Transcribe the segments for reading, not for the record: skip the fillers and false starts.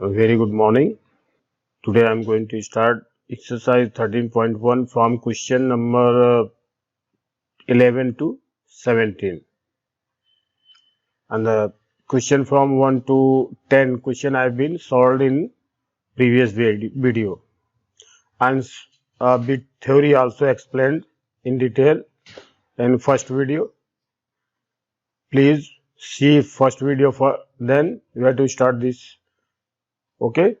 A very good morning. Today I am going to start exercise 13.1 from question number 11 to 17. And the question from 1 to 10 question I have been solved in previous video. And a bit theory also explained in detail in first video. Please see first video for then you have to start this. Okay.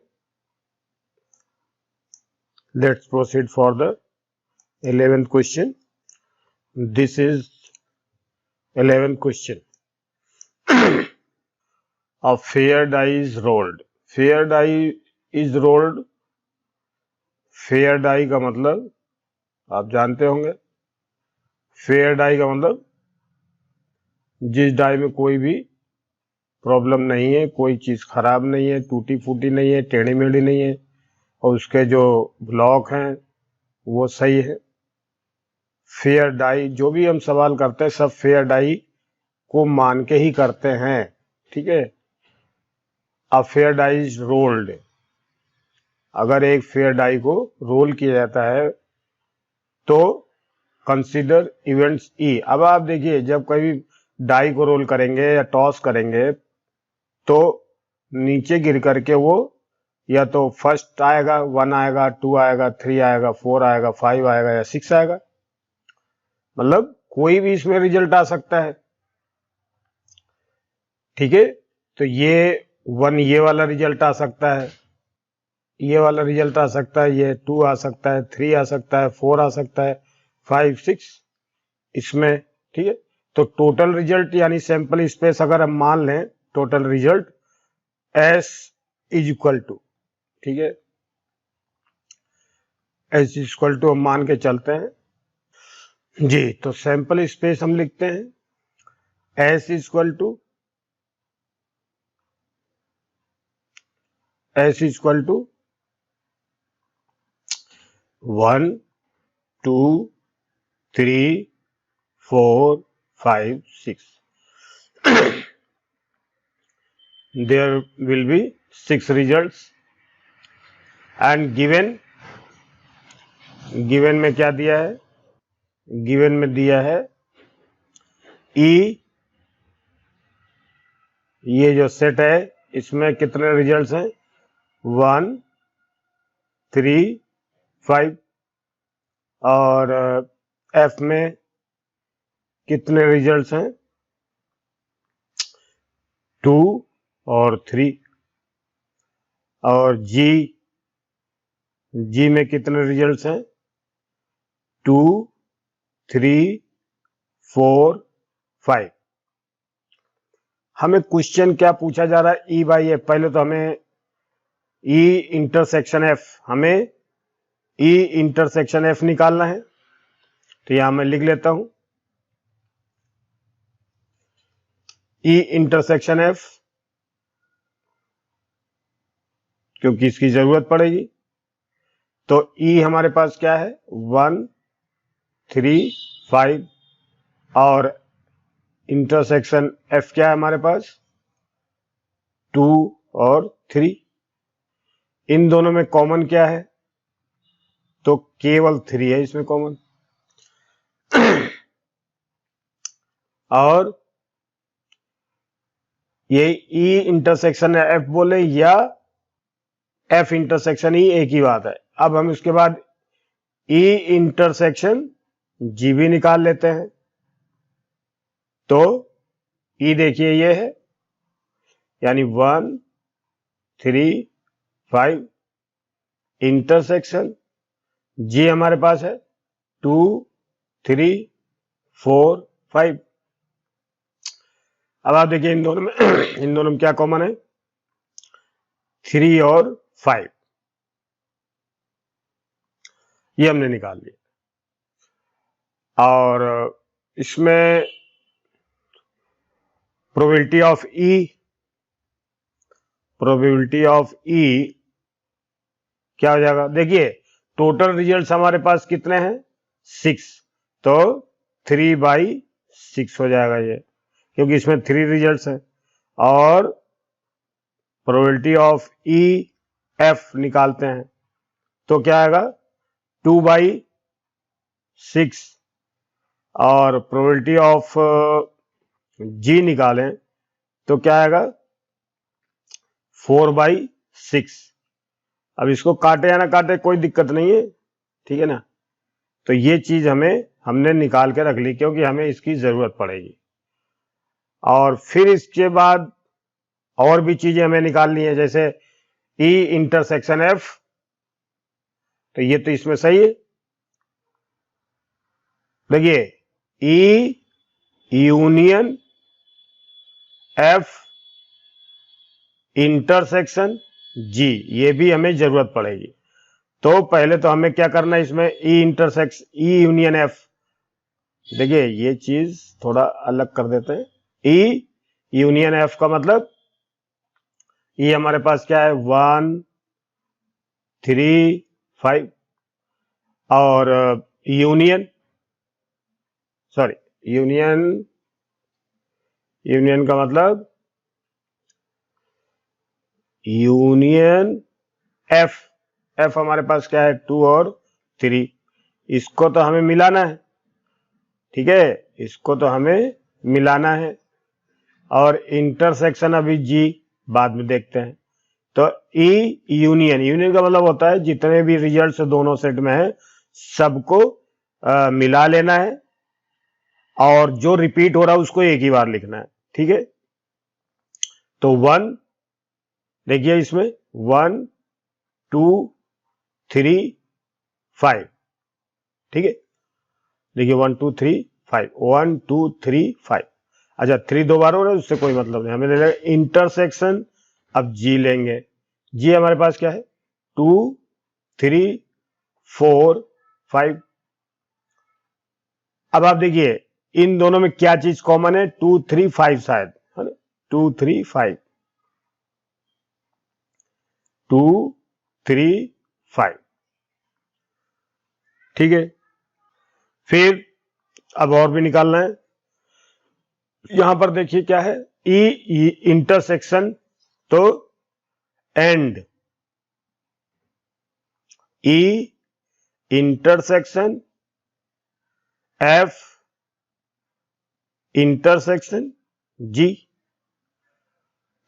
Let's proceed for the 11th question. This is 11th question. A fair die is rolled. Fair die is rolled. Fair die का मतलब आप जानते होंगे. Fair die का मतलब जिस die में कोई भी प्रॉब्लम नहीं है, कोई चीज खराब नहीं है, टूटी फूटी नहीं है, टेढ़ी मेढ़ी नहीं है और उसके जो ब्लॉक हैं वो सही है. फेयर डाई जो भी हम सवाल करते हैं सब फेयर डाई को मान के ही करते हैं. ठीक है. A fair die is rolled. अगर एक फेयर डाई को रोल किया जाता है तो कंसीडर इवेंट्स ई. अब आप देखिए जब कभी डाई को रोल करेंगे या टॉस करेंगे तो नीचे गिर करके वो या तो फर्स्ट आएगा, 1 आएगा, 2 आएगा, 3 आएगा, 4 आएगा, 5 आएगा या 6 आएगा. मतलब कोई भी इसमें रिजल्ट आ सकता है. ठीक है. तो ये 1 ये वाला रिजल्ट आ सकता है, ये वाला रिजल्ट आ सकता है, ये 2 आ सकता है, 3 आ सकता है, 4 आ सकता है, 5, 6 इसमें. ठीक है. तो टोटल रिजल्ट यानी सैंपल स्पेस अगर हम मान लें total result S is equal to, ठीक है, S इज इक्वल टू हम मान के चलते हैं जी. तो सैंपल स्पेस हम लिखते हैं S is equal to S is equal to 1, 2, 3, 4, 5, 6. There will be 6 results and given में क्या दिया है? गिवन में दिया है E. ये जो सेट है इसमें कितने रिजल्ट्स हैं? 1, 3, 5. और F में कितने रिजल्ट्स हैं? 2 और 3. और G में कितने रिजल्ट्स हैं? 2, 3, 4, 5. हमें क्वेश्चन क्या पूछा जा रहा है? E by F. पहले तो हमें E इंटरसेक्शन F, हमें E इंटरसेक्शन F निकालना है. तो यहां मैं लिख लेता हूं E इंटरसेक्शन F, क्योंकि इसकी जरूरत पड़ेगी. तो E हमारे पास क्या है? 1, 3, 5 और इंटरसेक्शन F क्या है हमारे पास? 2 और 3. इन दोनों में कॉमन क्या है? तो केवल 3 है इसमें कॉमन. और ये E इंटरसेक्शन F बोले या F इंटरसेक्शन E एक ही बात है. अब हम इसके बाद E इंटरसेक्शन G भी निकाल लेते हैं. तो E देखिए ये है यानी 1, 3, 5 इंटरसेक्शन G हमारे पास है 2, 3, 4, 5. अब आप देखिए इन दोनों में क्या कॉमन है? 3 और 5. ये हमने निकाल लिया. और इसमें प्रोबेबिलिटी ऑफ E क्या हो जाएगा? देखिए टोटल रिजल्ट्स हमारे पास कितने हैं? 6. तो 3/6 हो जाएगा ये, क्योंकि इसमें 3 रिजल्ट्स हैं. और प्रोबेबिलिटी ऑफ ई एफ निकालते हैं तो क्या आएगा 2/6 और प्रोबेबिलिटी ऑफ जी निकालें तो क्या आएगा 4/6। अब इसको काटे या ना काटे कोई दिक्कत नहीं है, ठीक है ना। तो ये चीज हमने निकाल के रख ली क्योंकि हमें इसकी जरूरत पड़ेगी। और फिर इसके बाद और भी चीजें हमें निकालनी है, जैसे ई इंटरसेक्शन एफ, तो ये तो इसमें सही है। देखिए ई यूनियन एफ इंटरसेक्शन जी, ये भी हमें जरूरत पड़ेगी। तो पहले तो हमें क्या करना है इसमें, ई यूनियन एफ। देखिए ये चीज थोड़ा अलग कर देते हैं। ई यूनियन एफ का मतलब ये हमारे पास क्या है 1 3 5 और यूनियन का मतलब यूनियन एफ हमारे पास क्या है 2 और 3। इसको तो हमें मिलाना है, ठीक है, इसको तो हमें मिलाना है। और इंटरसेक्शन अभी जी बाद में देखते हैं। तो ई यूनियन का मतलब होता है जितने भी रिजल्ट दोनों सेट में है सबको मिला लेना है और जो रिपीट हो रहा है उसको एक ही बार लिखना है, ठीक है। तो 1 देखिए इसमें 1 2 3 5, ठीक है। देखिए 1 2 3 5 1 2 3 5। अच्छा 3 दो बार हो रहा है उससे कोई मतलब नहीं, हमें ले लेंगे इंटरसेक्शन। अब जी लेंगे, जी हमारे पास क्या है 2 3 4 5। अब आप देखिए इन दोनों में क्या चीज कॉमन है 2 3 5 शायद, है ना, 2 3 5 2 3 5, ठीक है। फिर अब और भी निकालना है। यहां पर देखिए क्या है ई इंटरसेक्शन, तो and E intersection F intersection G,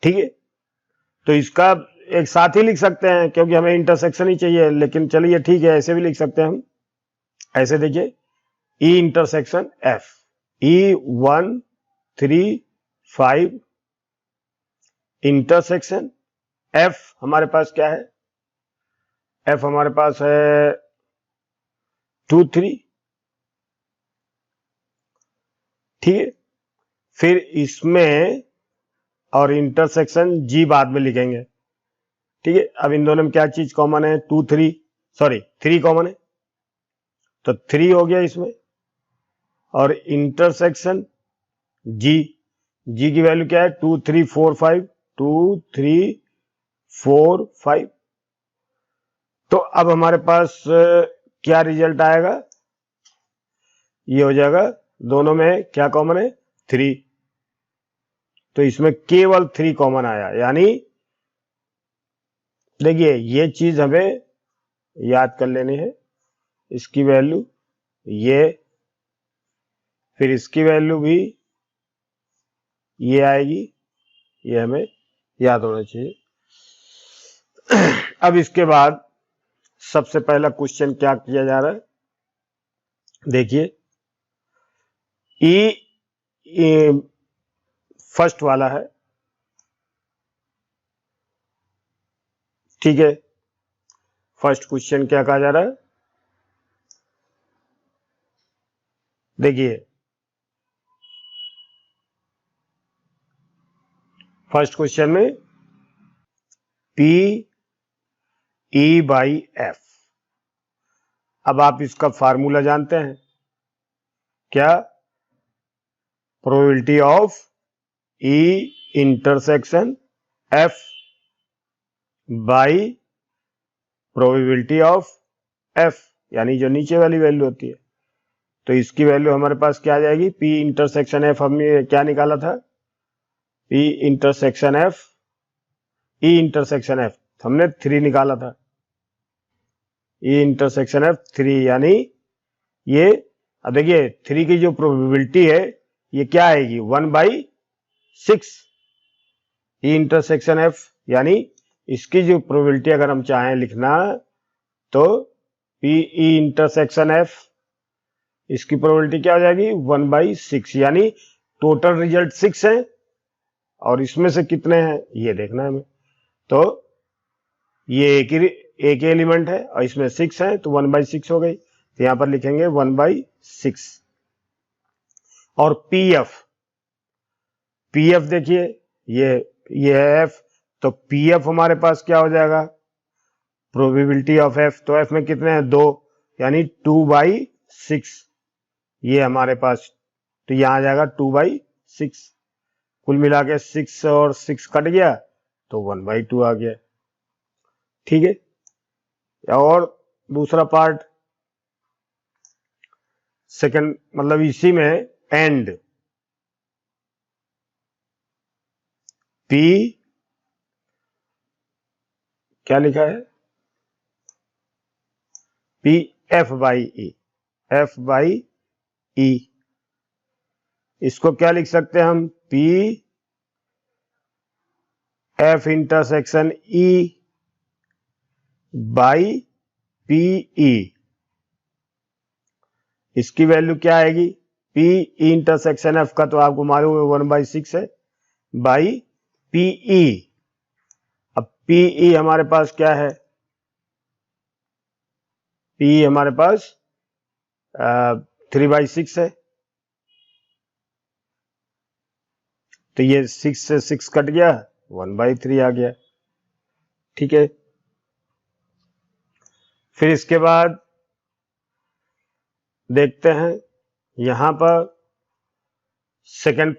ठीक है। तो इसका एक साथ ही लिख सकते हैं क्योंकि हमें इंटरसेक्शन ही चाहिए, लेकिन चलिए ठीक है ऐसे भी लिख सकते हैं हम। ऐसे देखिए ई इंटरसेक्शन एफ, ई 1 3 5 इंटरसेक्शन एफ हमारे पास क्या है, एफ हमारे पास है 2 3, ठीक है। फिर इसमें और इंटरसेक्शन जी बाद में लिखेंगे, ठीक है। अब इन दोनों में क्या चीज कॉमन है 2 3 सॉरी 3 कॉमन है तो 3 हो गया इसमें। और इंटरसेक्शन जी, जी की वैल्यू क्या है 2 3 4 5 2 3 4 5। तो अब हमारे पास क्या रिजल्ट आएगा, ये हो जाएगा दोनों में क्या कॉमन है 3, तो इसमें केवल 3 कॉमन आया। यानी देखिए ये चीज हमें याद कर लेनी है, इसकी वैल्यू ये, फिर इसकी वैल्यू भी ये आएगी, ये हमें याद होना चाहिए। अब इसके बाद सबसे पहला क्वेश्चन क्या किया जा रहा है, देखिए ई फर्स्ट वाला है, ठीक है। फर्स्ट क्वेश्चन क्या कहा जा रहा है, देखिए फर्स्ट क्वेश्चन में पी ई बाई एफ। अब आप इसका फार्मूला जानते हैं क्या, probability of E intersection F by probability of F, यानी जो नीचे वाली वैल्यू होती है। तो इसकी वैल्यू हमारे पास क्या आ जाएगी, पी इंटरसेक्शन एफ हमने क्या निकाला था, P intersection F E intersection F, हमने 3 निकाला था, ई इंटरसेक्शन एफ 3, यानी ये अब देखिए 3 की जो प्रोबेबिलिटी है ये क्या आएगी 1/6, ई इंटरसेक्शन एफ, यानी इसकी जो प्रोबेबिलिटी अगर हम चाहें लिखना तो पी ई इंटरसेक्शन एफ, इसकी प्रोबेबिलिटी क्या हो जाएगी 1/6, यानी टोटल रिजल्ट 6 है और इसमें से कितने हैं ये देखना है हमें। तो ये एक ही एलिमेंट है और इसमें 6 है तो 1/6 हो गई, तो यहां पर लिखेंगे 1/6। और पीएफ देखिए ये है एफ, तो पीएफ हमारे पास क्या हो जाएगा प्रोबेबिलिटी ऑफ एफ, तो एफ में कितने हैं 2, यानी 2/6 ये हमारे पास, तो यहां आ जाएगा 2/6, कुल मिला के 6 और 6 कट गया तो 1/2 आ गया। ठीक है, और दूसरा पार्ट सेकंड, मतलब इसी में एंड पी क्या लिखा है पी एफ/ई, इसको क्या लिख सकते हैं हम P F intersection E by P E, इसकी वैल्यू क्या आएगी पी इंटरसेक्शन एफ का तो आपको मालूम है 1/6 है बाई पीई। अब पीई हमारे पास क्या है, पीई हमारे पास 3/6 है, तो ये 6 से 6 कट गया 1/3 आ गया। ठीक है, फिर इसके बाद देखते हैं यहां पर सेकंड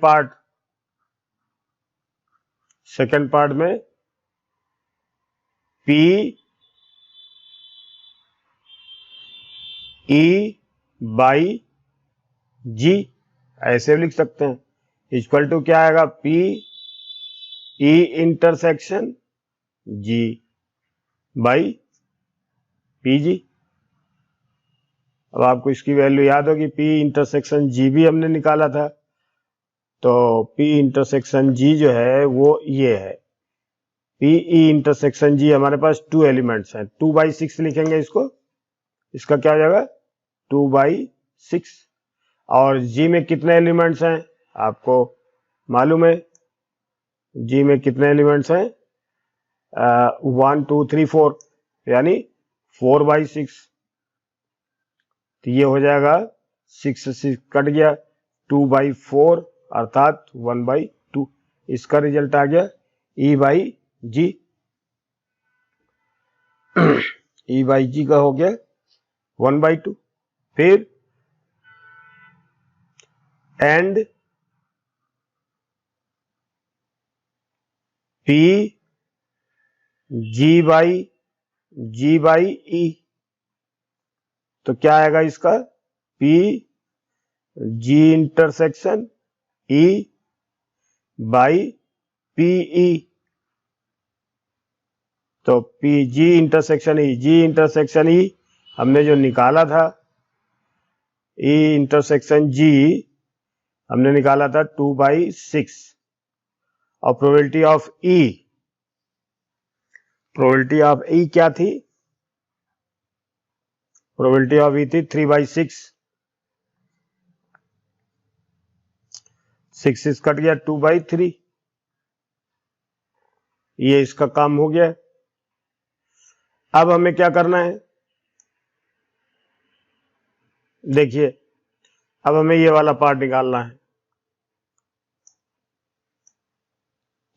पार्ट में पी ई बाई जी ऐसे लिख सकते हैं, इक्वल टू क्या आएगा P E intersection G by P G. अब आपको इसकी वैल्यू याद होगी, पी इंटरसेक्शन जी भी हमने निकाला था, तो पी इंटरसेक्शन जी जो है वो ये है, पी ई इंटरसेक्शन जी हमारे पास 2 एलिमेंट्स हैं, 2/6 लिखेंगे इसको, इसका क्या हो जाएगा 2/6, और जी में कितने एलिमेंट्स हैं आपको मालूम है, जी में कितने एलिमेंट्स हैं 1 2 3 4, यानी 4/6, तो ये हो जाएगा 6 से 6 कट गया 2/4 अर्थात 1/2, इसका रिजल्ट आ गया ई बाई जी, ई बाई जी का हो गया 1/2। फिर and P G by E, तो क्या आएगा इसका P G intersection E by P E, तो पी जी इंटरसेक्शन ई हमने जो निकाला था, ई इंटरसेक्शन जी हमने निकाला था 2/6, और प्रोबेबिलिटी ऑफ ई क्या थी, प्रोबेबिलिटी ऑफ ई थी 3/6, 6 कट गया 2/3, ये इसका काम हो गया। अब हमें क्या करना है, देखिए अब हमें ये वाला पार्ट निकालना है,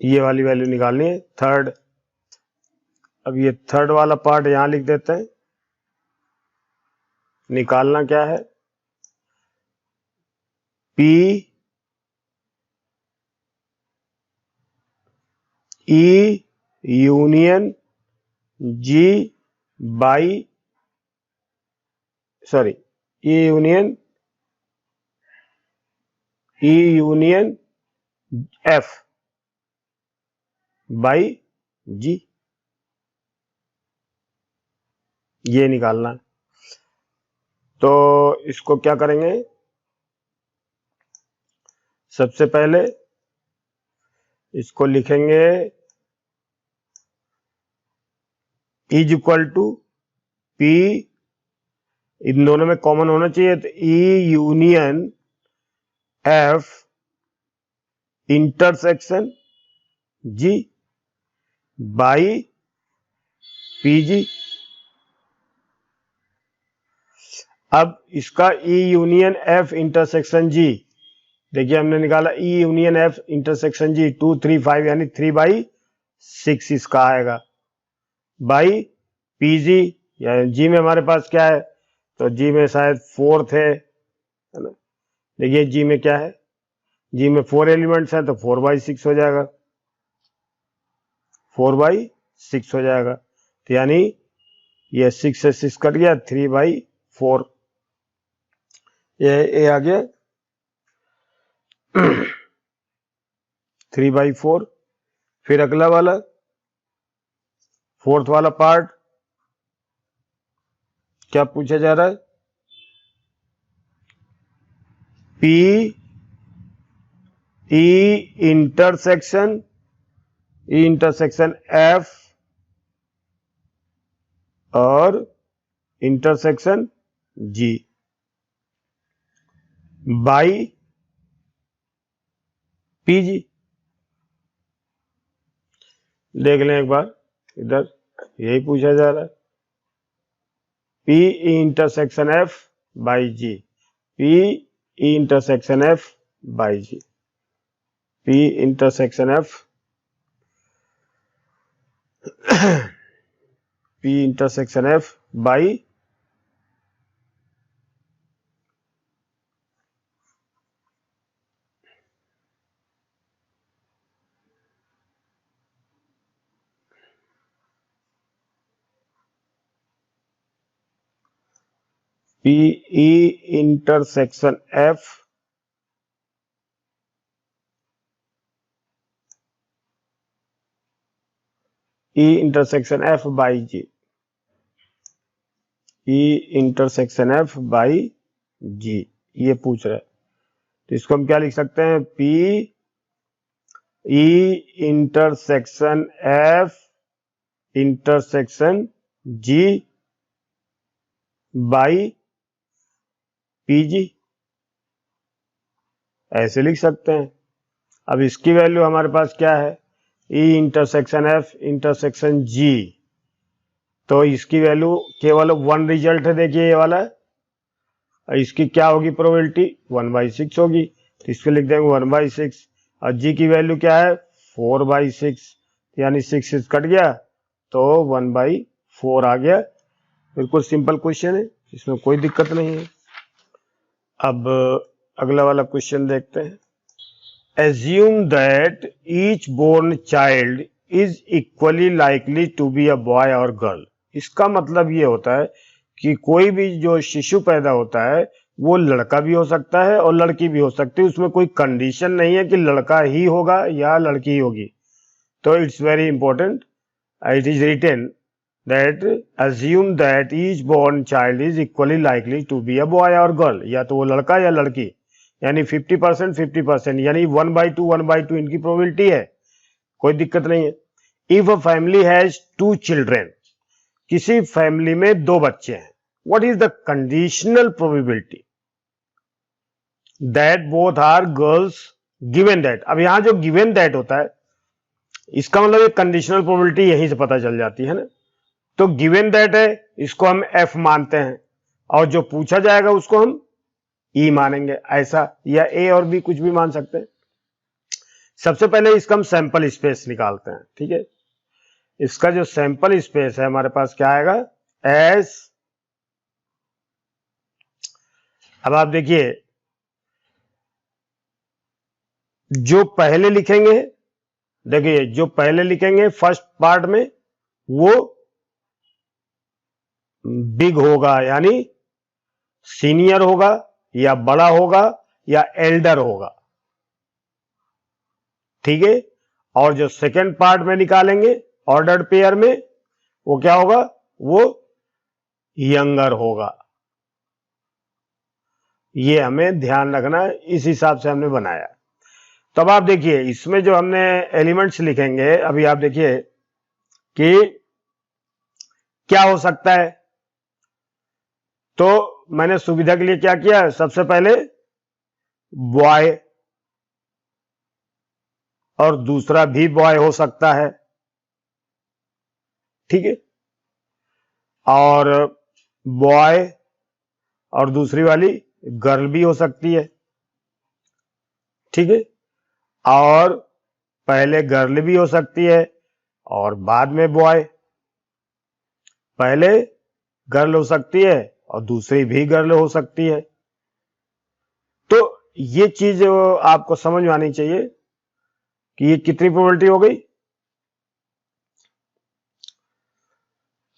ये वाली वैल्यू निकालनी है थर्ड। अब ये थर्ड वाला पार्ट यहां लिख देते हैं, निकालना क्या है P E union G by sorry E union F by G, ये निकालना है। तो इसको क्या करेंगे, सबसे पहले इसको लिखेंगे इज इक्वल टू पी, इन दोनों में कॉमन होना चाहिए, तो E union F intersection G by P G. अब इसका E union F intersection G, देखिए हमने निकाला E union F intersection G 2 3 5 यानी 3/6 इसका आएगा, बाई पीजी, यानी जी में हमारे पास क्या है, तो जी में शायद 4 है ना। देखिए जी में क्या है, जी में 4 एलिमेंट्स हैं, तो 4/6 हो जाएगा, 4/6 हो जाएगा। तो यानी ये 6 से 6 कट गया, 3/4, ये आ गया 3/4। फिर अगला वाला फोर्थ वाला पार्ट क्या पूछा जा रहा है, पी ई इंटरसेक्शन एफ और इंटरसेक्शन जी बाई पीजी। देख लें एक बार, इधर यही पूछा जा रहा है, P E intersection F by G, P E intersection F by G, P intersection F P intersection F by P E intersection F E intersection F by G, E intersection F by G, ये पूछ रहा है। तो इसको हम क्या लिख सकते हैं, P E intersection F intersection G by P G, ऐसे लिख सकते हैं। अब इसकी वैल्यू हमारे पास क्या है, ई इंटरसेक्शन एफ इंटरसेक्शन जी, तो इसकी वैल्यू केवल 1 रिजल्ट है, देखिए ये वाला है, इसकी क्या होगी प्रोबेबिलिटी 1/6 होगी, तो इसको लिख देंगे 1/6, और जी की वैल्यू क्या है 4/6, यानी 6 कट गया तो 1/4 आ गया। बिल्कुल सिंपल क्वेश्चन है, इसमें कोई दिक्कत नहीं है। अब अगला वाला क्वेश्चन देखते हैं, assume that each born child is equally likely to be a boy or girl। इसका मतलब ये होता है कि कोई भी जो शिशु पैदा होता है वो लड़का भी हो सकता है और लड़की भी हो सकती है, उसमें कोई कंडीशन नहीं है कि लड़का ही होगा या लड़की ही होगी। तो it's very important, it is written that assume that each born child is equally likely to be a boy or girl, या तो वो लड़का या लड़की, यानी 50% 50%, यानी 1/2 1/2 इनकी प्रोबेबिलिटी है, कोई दिक्कत नहीं है। If a family has 2 children, किसी फैमिली में 2 बच्चे हैं, what is the conditional probability that both are girls given that. अब यहां जो गिवन दैट होता है इसका मतलब एक कंडीशनल प्रोबेबिलिटी यहीं से पता चल जाती है ना। तो गिवन दैट है, इसको हम एफ मानते हैं, और जो पूछा जाएगा उसको हम ई मानेंगे, ऐसा, या ए और बी कुछ भी मान सकते हैं। सबसे पहले इसका हम सैंपल स्पेस निकालते हैं, ठीक है। इसका जो सैंपल स्पेस है हमारे पास क्या आएगा, एस, अब आप देखिए जो पहले लिखेंगे, देखिए जो पहले लिखेंगे फर्स्ट पार्ट में वो बिग होगा, यानी सीनियर होगा या बड़ा होगा या एल्डर होगा, ठीक है। और जो सेकंड पार्ट में निकालेंगे ऑर्डर्ड पेयर में वो क्या होगा, वो यंगर होगा। ये हमें ध्यान रखना है, इस हिसाब से हमने बनाया। तब आप देखिए इसमें जो हमने एलिमेंट्स लिखेंगे, अभी आप देखिए कि क्या हो सकता है। तो मैंने सुविधा के लिए क्या किया, सबसे पहले बॉय और दूसरा भी बॉय हो सकता है, ठीक है, और बॉय और दूसरी वाली गर्ल भी हो सकती है, ठीक है, और पहले गर्ल भी हो सकती है और बाद में बॉय। पहले गर्ल हो सकती है और दूसरी भी गर्ल हो सकती है। तो ये चीज आपको समझ में आनी चाहिए कि ये कितनी प्रोबेबिलिटी हो गई।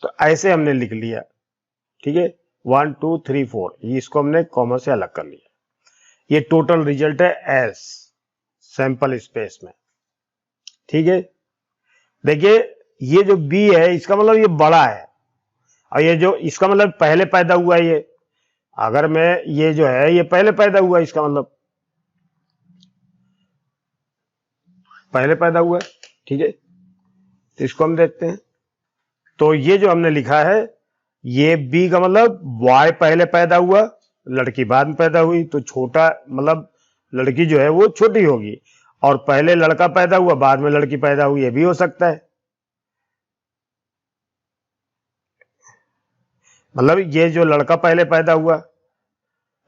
तो ऐसे हमने लिख लिया, ठीक है, 1 2 3 4, इसको हमने कॉमा से अलग कर लिया। ये टोटल रिजल्ट है एस सैंपल स्पेस में, ठीक है। देखिए ये जो बी है इसका मतलब ये बड़ा है, और ये जो इसका मतलब पहले पैदा हुआ है, ये अगर मैं ये जो है ये पहले पैदा हुआ है, इसका मतलब पहले पैदा हुआ है, ठीक है। तो इसको हम देखते हैं। तो ये जो हमने लिखा है ये बी का मतलब बॉय पहले पैदा हुआ, लड़की बाद में पैदा हुई, तो छोटा मतलब लड़की जो है वो छोटी होगी, और पहले लड़का पैदा हुआ बाद में लड़की पैदा हुई, ये भी हो सकता है। मतलब ये जो लड़का पहले पैदा हुआ,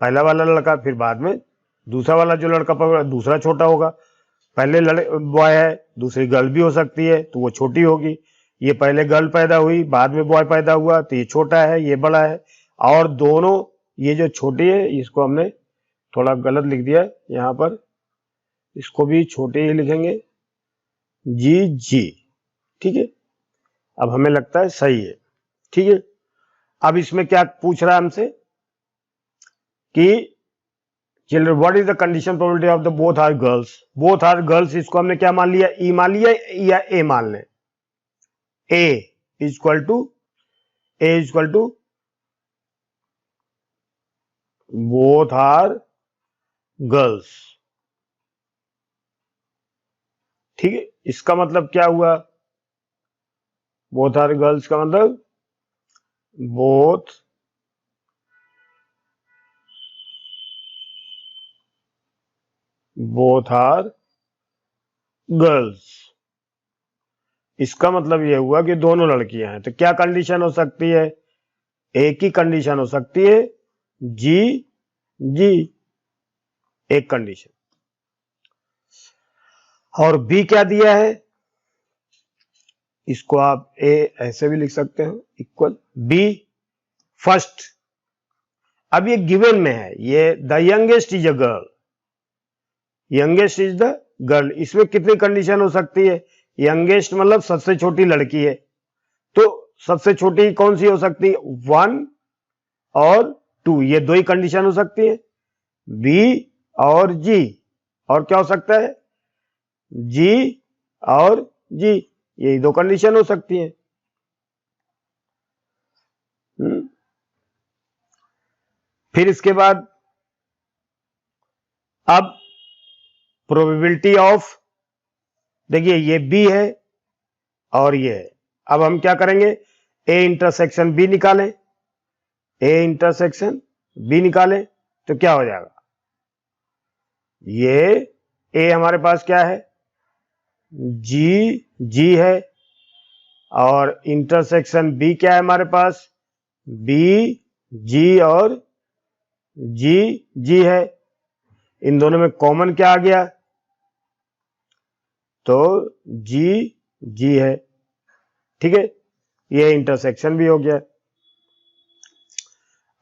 पहला वाला लड़का, फिर बाद में दूसरा वाला जो लड़का पैदा दूसरा छोटा होगा। पहले बॉय है, दूसरी गर्ल भी हो सकती है, तो वो छोटी होगी। ये पहले गर्ल पैदा हुई बाद में बॉय पैदा हुआ, तो ये छोटा है ये बड़ा है। और दोनों ये जो छोटी है इसको हमने थोड़ा गलत लिख दिया यहां पर, इसको भी छोटे ही लिखेंगे, जी जी, ठीक है। अब हमें लगता है सही है, ठीक है। अब इसमें क्या पूछ रहा है हमसे कि children what is the condition probability of the both are girls. Both are girls, इसको हमने क्या मान लिया, ई मान लिया या ए मान लें। A equal to both are girls, ठीक है। इसका मतलब क्या हुआ, बोथ आर गर्ल्स का मतलब बोथ आर गर्ल्स, इसका मतलब यह हुआ कि दोनों लड़कियां हैं। तो क्या कंडीशन हो सकती है, एक ही कंडीशन हो सकती है, जी जी, एक कंडीशन। और बी क्या दिया है, इसको आप ए ऐसे भी लिख सकते हो, इक्वल बी फर्स्ट। अब ये गिवन में है, ये the youngest is a girl, youngest is the girl, इसमें कितनी कंडीशन हो सकती है, यंगेस्ट मतलब सबसे छोटी लड़की है, तो सबसे छोटी कौन सी हो सकती है, 1 और 2, ये दो ही कंडीशन हो सकती है, बी और जी, और क्या हो सकता है, जी और जी, यही दो कंडीशन हो सकती है। फिर इसके बाद अब प्रोबेबिलिटी ऑफ, देखिए ये बी है और ये है। अब हम क्या करेंगे, ए इंटरसेक्शन बी निकालें, ए इंटरसेक्शन बी निकालें, तो क्या हो जाएगा, ये ए हमारे पास क्या है, जी जी है, और इंटरसेक्शन बी क्या है हमारे पास, बी जी और जी जी है। इन दोनों में कॉमन क्या आ गया, तो जी जी है, ठीक है, ये इंटरसेक्शन भी हो गया।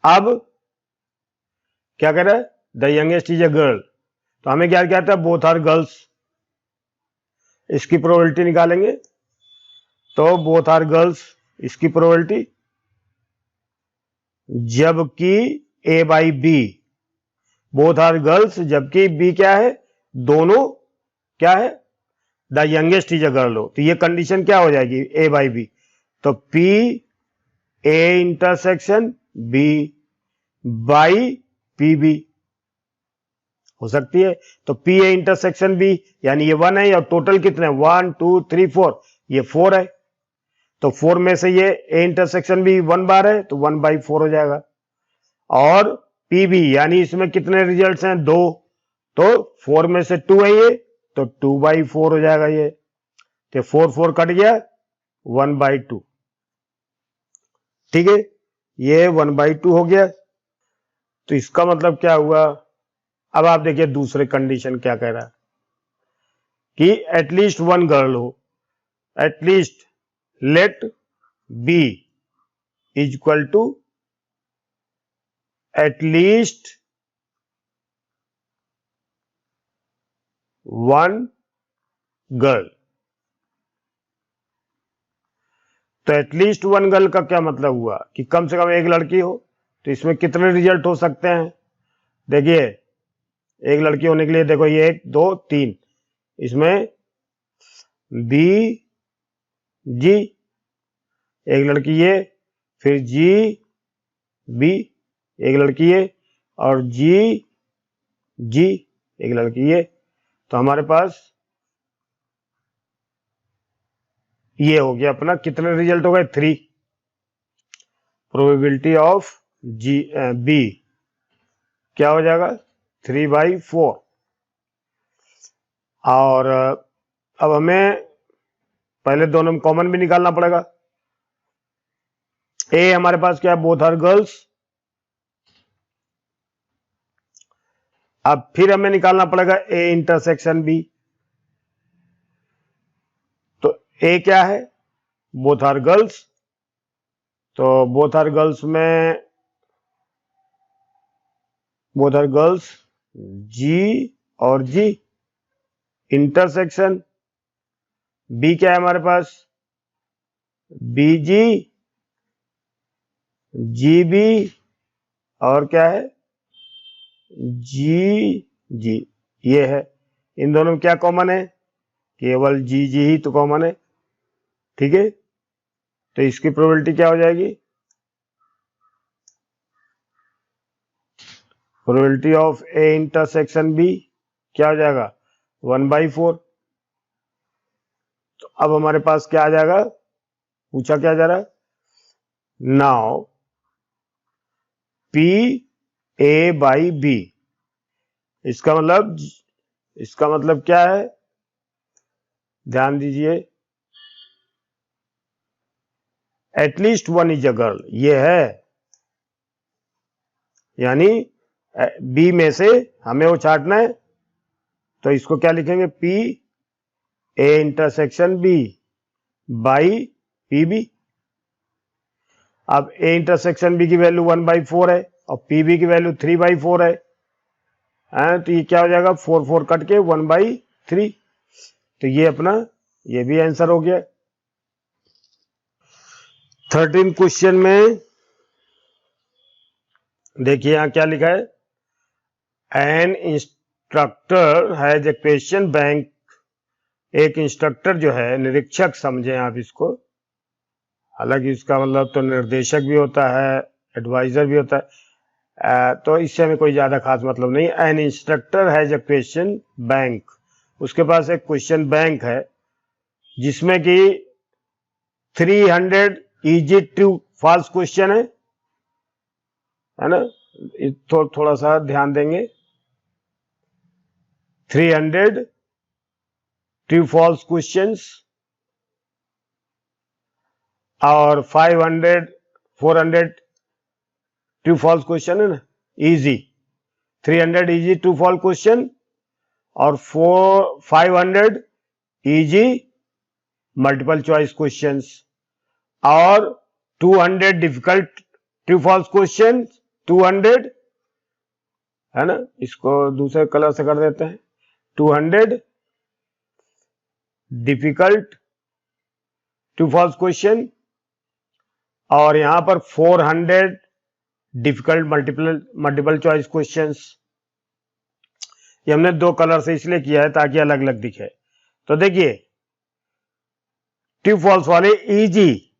अब क्या कह रहा है, the youngest is a girl, तो हमें क्या क्या था, बोथ आर गर्ल्स, इसकी प्रोबेबिलिटी निकालेंगे, तो बोथ आर गर्ल्स, इसकी प्रोबेबिलिटी, जबकि A by B, both are girls जबकि बी क्या है, दोनों क्या है, the youngest is a girl हो, तो ये कंडीशन क्या हो जाएगी, ए बाई बी। तो P A intersection B by P B हो सकती है। तो पी ए इंटरसेक्शन बी यानी ये 1 है, और टोटल कितने 1 2 3 4, ये 4 है। तो 4 में से ये ए इंटरसेक्शन बी 1 बार है, तो 1/4 हो जाएगा। और पी बी यानी इसमें कितने रिजल्ट्स हैं, 2, तो 4 में से 2 है ये, तो 2/4 हो जाएगा ये। तो 4 4 कट गया, 1/2। ठीक है, ये 1/2 हो गया। तो इसका मतलब क्या हुआ, अब आप देखिए दूसरे कंडीशन क्या कह रहा है कि एटलीस्ट 1 गर्ल हो, at least let B is equal to at least 1 girl. तो एटलीस्ट 1 गर्ल का क्या मतलब हुआ कि कम से कम एक लड़की हो। तो इसमें कितने रिजल्ट हो सकते हैं, देखिए एक लड़की होने के लिए देखो ये 1 2 3, इसमें बी जी एक लड़की ये, फिर जी बी एक लड़की ये, और जी जी एक लड़की ये। तो हमारे पास ये हो गया अपना, कितने रिजल्ट हो गए 3। प्रोबेबिलिटी ऑफ जी बी क्या हो जाएगा 3/4। और अब हमें पहले दोनों में कॉमन भी निकालना पड़ेगा। ए हमारे पास क्या है, बोथ आर गर्ल्स। अब फिर हमें निकालना पड़ेगा ए इंटरसेक्शन बी। तो ए क्या है, बोथ आर गर्ल्स। तो बोथ आर गर्ल्स में बोथ आर गर्ल्स जी और जी इंटरसेक्शन बी क्या है हमारे पास, बी जी जी बी, और क्या है जी जी, ये है। इन दोनों में क्या कॉमन है, केवल जी जी ही तो कॉमन है। ठीक है, तो इसकी प्रोबेबिलिटी क्या हो जाएगी, probability of A intersection B क्या हो जाएगा 1/4। तो अब हमारे पास क्या आ जाएगा, पूछा क्या जा रहा है, now P A by B. इसका मतलब क्या है, ध्यान दीजिए, एटलीस्ट 1 इज अ गर्ल ये है, यानी बी में से हमें वो छांटना है। तो इसको क्या लिखेंगे, P A intersection B by P B. अब ए इंटरसेक्शन बी की वैल्यू 1/4 है और पी बी की वैल्यू 3/4 है। तो ये क्या हो जाएगा, 4 4 कट के 1/3। तो ये अपना ये भी आंसर हो गया। 13 क्वेश्चन में देखिए यहां क्या लिखा है, N instructor has a question bank. एक इंस्ट्रक्टर जो है, निरीक्षक समझे आप इसको, हालांकि इसका मतलब तो निर्देशक भी होता है, एडवाइजर भी होता है, तो इससे हमें कोई ज्यादा खास मतलब नहीं। N instructor has a question bank, उसके पास एक क्वेश्चन बैंक है जिसमें कि 300 इजी ट्रू फॉल्स क्वेश्चन है ना। थोड़ा सा ध्यान देंगे, 300 ट्रू फॉल्स क्वेश्चंस और 400 ट्रू फॉल्स क्वेश्चन है ना, easy. 300 easy true false question और 500 इजी मल्टीपल चॉइस क्वेश्चंस और 200 डिफिकल्ट ट्रू फॉल्स क्वेश्चन, 200 है ना, इसको दूसरे कलर से कर देते हैं, 200 डिफिकल्ट ट्रू फॉल्स क्वेश्चन और यहां पर 400 डिफिकल्ट मल्टीपल चॉइस क्वेश्चंस। ये हमने 2 कलर से इसलिए किया है ताकि अलग अलग दिखे। तो देखिए ट्रू फॉल्स वाले इजी,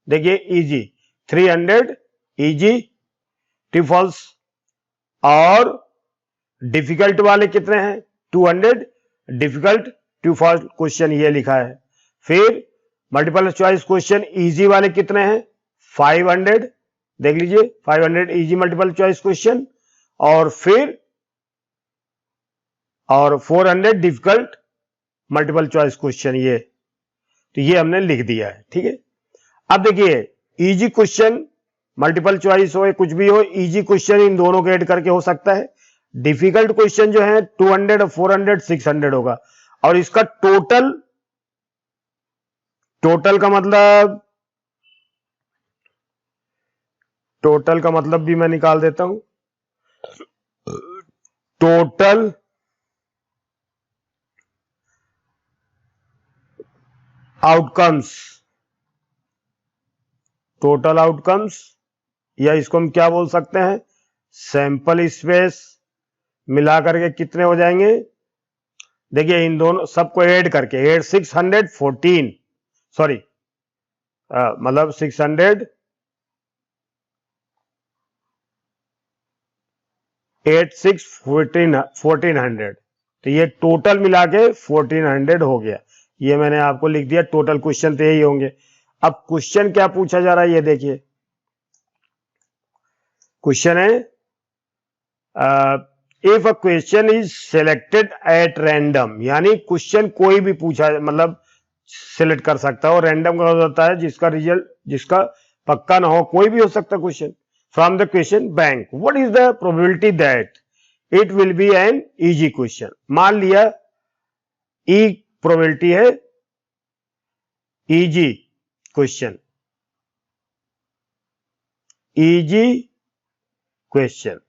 देखिए इजी 300 इजी ट्रू फॉल्स, और डिफिकल्ट वाले कितने हैं 200 डिफिकल्ट ट्रू फॉल्स क्वेश्चन ये लिखा है। फिर मल्टीपल चॉइस क्वेश्चन इजी वाले कितने हैं 500, देख लीजिए 500 इजी मल्टीपल चॉइस क्वेश्चन, और फिर और 400 डिफिकल्ट मल्टीपल चॉइस क्वेश्चन ये, तो ये हमने लिख दिया है। ठीक है, अब देखिए इजी क्वेश्चन मल्टीपल चॉइस हो कुछ भी हो, इजी क्वेश्चन इन दोनों को ऐड करके हो सकता है। डिफिकल्ट क्वेश्चन जो है 200 और 400 600 होगा, और इसका टोटल का मतलब भी मैं निकाल देता हूं। टोटल आउटकम्स, या इसको हम क्या बोल सकते हैं सैंपल स्पेस मिलाकर के कितने हो जाएंगे, देखिए इन दोनों सबको ऐड करके 614 सॉरी मतलब 600 1400, तो ये टोटल मिला के 1400 हो गया। ये मैंने आपको लिख दिया, टोटल क्वेश्चन तो यही होंगे। अब क्वेश्चन क्या पूछा जा रहा है ये देखिए, क्वेश्चन है if a question is selected at random, यानी क्वेश्चन कोई भी पूछा मतलब सिलेक्ट कर सकता है, और रैंडम का होता है जिसका रिजल्ट जिसका पक्का ना हो, कोई भी हो सकता question from the question bank. What is the probability that it will be an easy question. मान लिया ई प्रोबेबिलिटी है इजी क्वेश्चन, इजी क्वेश्चन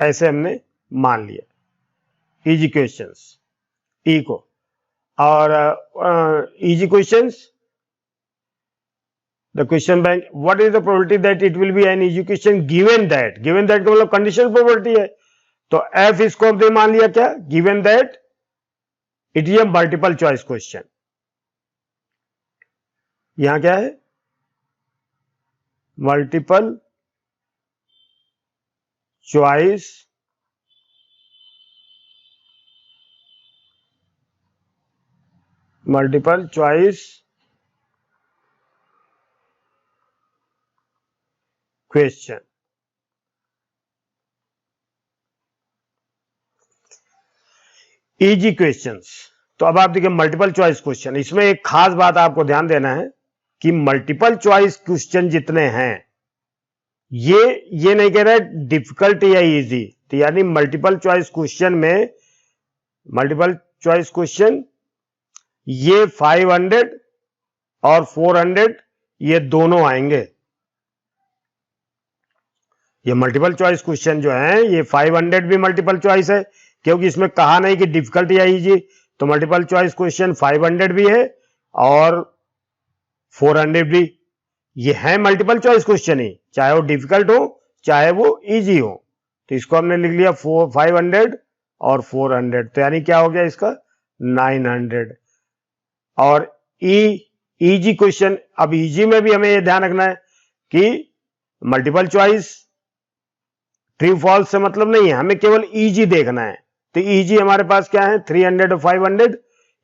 ऐसे हमने मान लिया इजी क्वेश्चंस ई को, और easy questions the question bank what is the probability that it will be an easy question given that का मतलब कंडीशनल प्रोबेबिलिटी है, तो एफ इसको हमने मान लिया क्या given that it is a multiple choice question. यहां क्या है multiple choice question. Easy questions, तो अब आप देखिए मल्टीपल चॉइस क्वेश्चन, इसमें एक खास बात आपको ध्यान देना है कि मल्टीपल चॉइस क्वेश्चन जितने हैं ये नहीं कह रहा है डिफिकल्ट या इजी, तो यानी मल्टीपल चॉइस क्वेश्चन ये 500 और 400 ये दोनों आएंगे। ये मल्टीपल चॉइस क्वेश्चन जो है ये 500 भी मल्टीपल चॉइस है, क्योंकि इसमें कहा नहीं कि डिफिकल्ट या इजी, तो मल्टीपल चॉइस क्वेश्चन 500 भी है और 400 भी, ये है मल्टीपल चॉइस क्वेश्चन ही, चाहे वो डिफिकल्ट हो चाहे वो इजी हो। तो इसको हमने लिख लिया 500 और 400, तो यानी क्या हो गया इसका 900। और इजी क्वेश्चन, अब इजी में भी हमें ये ध्यान रखना है कि मल्टीपल चॉइस ट्रू फॉल्स से मतलब नहीं है, हमें केवल इजी देखना है। तो इजी हमारे पास क्या है 300 और 500,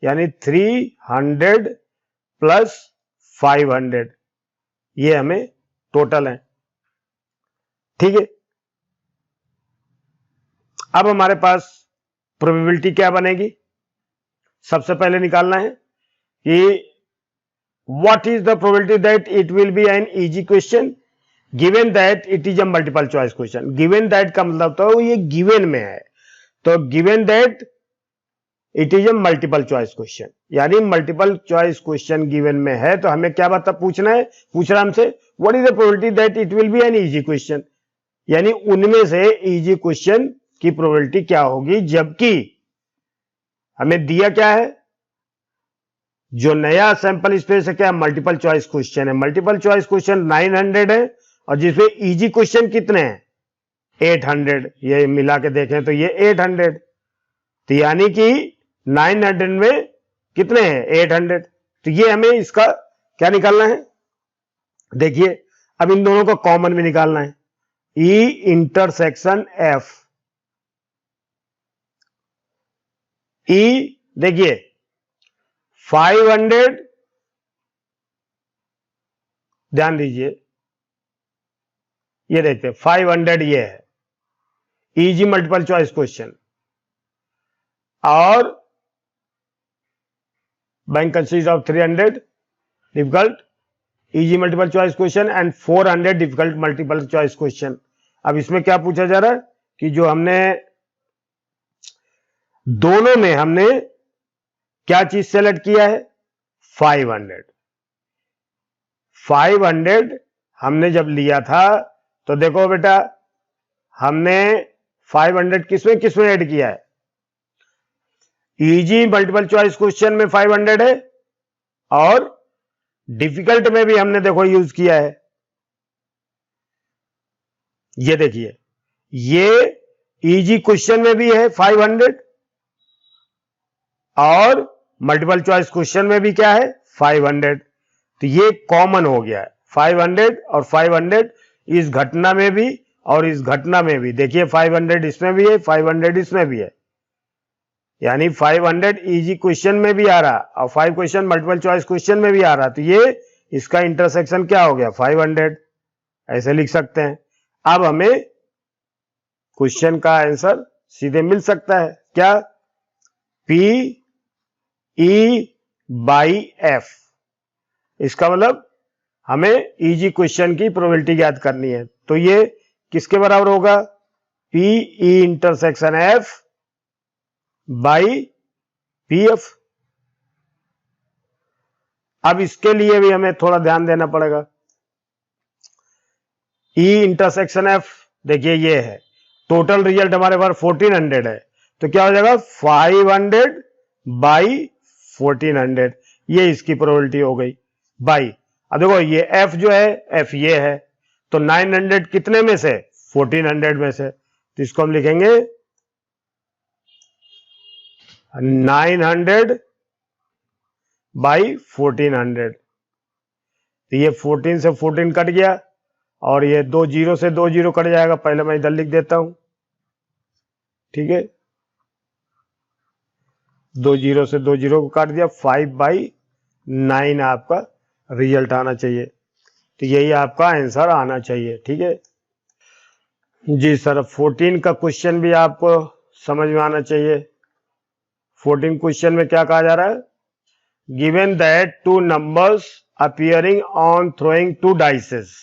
यानी 300 प्लस 500 ये हमें टोटल है। ठीक है, अब हमारे पास प्रोबेबिलिटी क्या बनेगी, सबसे पहले निकालना है कि what is the probability that it will be an easy question given that it is a multiple choice question. Given that का मतलब तो ये गिवन में है, तो given that it is a multiple choice question, यानी मल्टीपल चॉइस क्वेश्चन गिवन में है, तो हमें क्या पूछ रहा है हमसे what is the probability that it will be an easy question, यानी उनमें से इजी क्वेश्चन की प्रोबेबिलिटी क्या होगी, जबकि हमें दिया क्या है जो नया सैंपल स्पेस है क्या मल्टीपल चॉइस क्वेश्चन है। मल्टीपल चॉइस क्वेश्चन 900 है और जिसमें इजी क्वेश्चन कितने हैं 800, ये मिला के देखें तो ये 800, तो यानी कि 900 में कितने हैं 800। तो ये हमें इसका क्या निकालना है, देखिए अब इन दोनों का कॉमन भी निकालना है। ई इंटरसेक्शन एफ, ई देखिए 500, ध्यान दीजिए ये देखते हैं 500 ये है इजी मल्टीपल चॉइस क्वेश्चन, और bank consist of 300 difficult easy multiple choice question and 400 difficult multiple choice question. अब इसमें क्या पूछा जा रहा है कि जो हमने दोनों में हमने क्या चीज सेलेक्ट किया है 500। 500 हमने जब लिया था तो देखो बेटा हमने 500 किसमें ऐड किया है, इजी मल्टीपल चॉइस क्वेश्चन में 500 है और डिफिकल्ट में भी हमने देखो यूज किया है। ये देखिए ये इजी क्वेश्चन में भी है 500 और मल्टीपल चॉइस क्वेश्चन में भी क्या है 500। तो ये कॉमन हो गया है 500 और 500 इस घटना में भी और इस घटना में भी। देखिए 500 इसमें भी है 500 इसमें भी है, यानी 500 इजी क्वेश्चन में भी आ रहा और 5 क्वेश्चन मल्टीपल चॉइस क्वेश्चन में भी आ रहा। तो ये इसका इंटरसेक्शन क्या हो गया 500, ऐसे लिख सकते हैं। अब हमें क्वेश्चन का आंसर सीधे मिल सकता है, क्या P E बाई F। इसका मतलब हमें इजी क्वेश्चन की प्रोबेबिलिटी ज्ञात करनी है। तो ये किसके बराबर होगा P E intersection F by PF। अब इसके लिए भी हमें थोड़ा ध्यान देना पड़ेगा। E इंटरसेक्शन F देखिए ये है, टोटल रिजल्ट हमारे पास 1400 है, तो क्या हो जाएगा 500 बाई 1400, ये इसकी प्रोबेबिलिटी हो गई बाई। अब देखो ये F जो है F ये है, तो 900 कितने में से 1400 में से, तो इसको हम लिखेंगे 900 बाई 1400। तो ये 14 से 14 कट गया और ये 2 जीरो से 2 जीरो कट जाएगा। पहले मैं इधर लिख देता हूं, ठीक है, 2 जीरो से 2 जीरो को काट दिया, 5/9 आपका रिजल्ट आना चाहिए। तो यही आपका आंसर आना चाहिए, ठीक है जी सर। 14 का क्वेश्चन भी आपको समझ में आना चाहिए। 14 क्वेश्चन में क्या कहा जा रहा है, given that 2 numbers appearing on throwing 2 dices.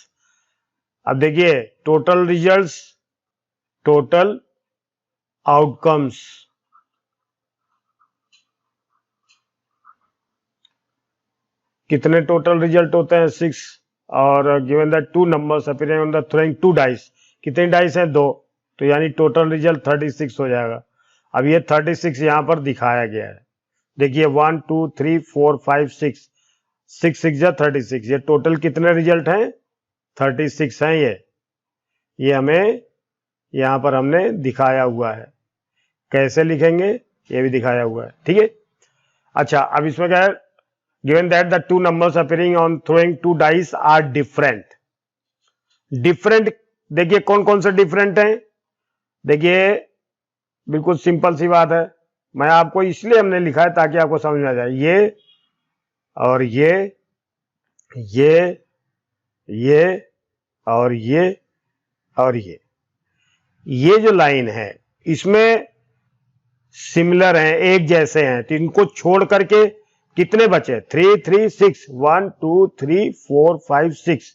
अब देखिए टोटल रिजल्ट्स, टोटल आउटकम्स, कितने टोटल रिजल्ट होते हैं 6, और given that 2 numbers appearing on the throwing 2 dice, कितने डाइस हैं 2, तो यानी टोटल रिजल्ट 36 हो जाएगा। अब ये 36 यहां पर दिखाया गया है, देखिए 1 2 3 4 5 6, 6 6 जा 36, ये टोटल कितने रिजल्ट हैं 36 हैं। ये हमें यहां पर हमने दिखाया हुआ है, कैसे लिखेंगे ये भी दिखाया हुआ है, ठीक है। अच्छा अब इसमें क्या है, given that the 2 numbers appearing on throwing 2 dice are different. Different देखिए कौन कौन से डिफरेंट हैं, देखिए बिल्कुल सिंपल सी बात है, मैं आपको इसलिए हमने लिखा है ताकि आपको समझ में आ जाए। ये और ये और ये जो लाइन है इसमें सिमिलर हैं, एक जैसे हैं, तो इनको छोड़ करके कितने बचे 3 3 6, 1 2 3 4 5 6,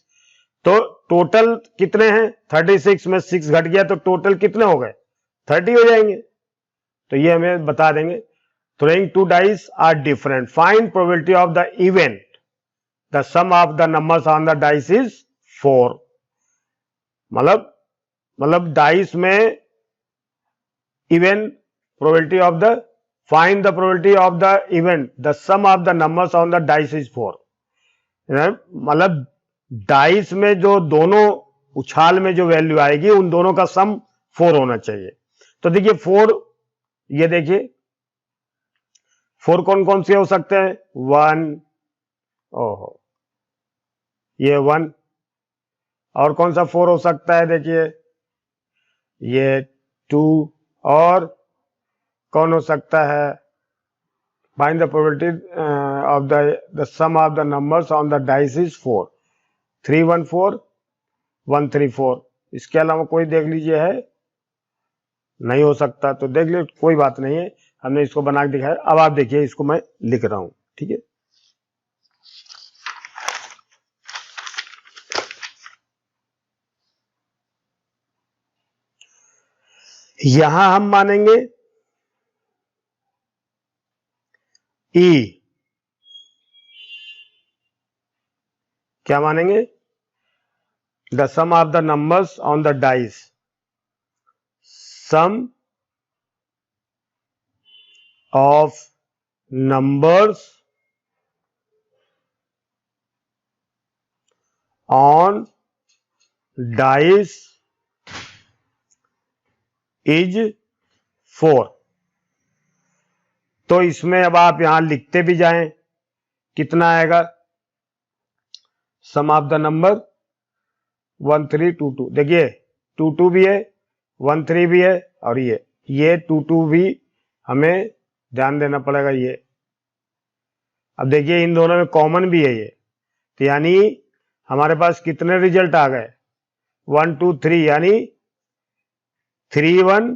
तो टोटल कितने हैं 36 में 6 घट गया तो टोटल कितने हो गए 30 हो जाएंगे। तो ये हमें बता देंगे throwing 2 dice are different, find probability of the event, the sum of the numbers on the dice is 4। मतलब डाइस में event probability of the, find the probability of the event, the sum of the numbers on the dice is 4। मतलब dice में जो दोनों उछाल में जो value आएगी उन दोनों का सम 4 होना चाहिए। तो देखिए 4, ये देखिए 4 कौन कौन से हो सकते हैं? 1, ओहो ये 1, और कौन सा 4 हो सकता है? देखिए ये 2, और कौन हो सकता है? Find the probability of the sum of the numbers on the dice is 4, 3 1 4 1 3 4। इसके अलावा कोई देख लीजिए है? नहीं हो सकता, तो देख लीजिए, कोई बात नहीं है, हमने इसको बना के दिखाया। अब आप देखिए, इसको मैं लिख रहा हूं, ठीक है। यहां हम मानेंगे ई, क्या मानेंगे? The sum of the numbers on the dice, sum of numbers on dice is 4। तो इसमें अब आप यहां लिखते भी जाएं, कितना आएगा? सम ऑफ द नंबर 1 3 2 2, देखिए 2 2 भी है, 1 3 भी है, और ये 2 2 भी हमें ध्यान देना पड़ेगा। ये अब देखिए इन दोनों में कॉमन भी है ये, तो यानी हमारे पास कितने रिजल्ट आ गए? 1 2 3, यानी 3 1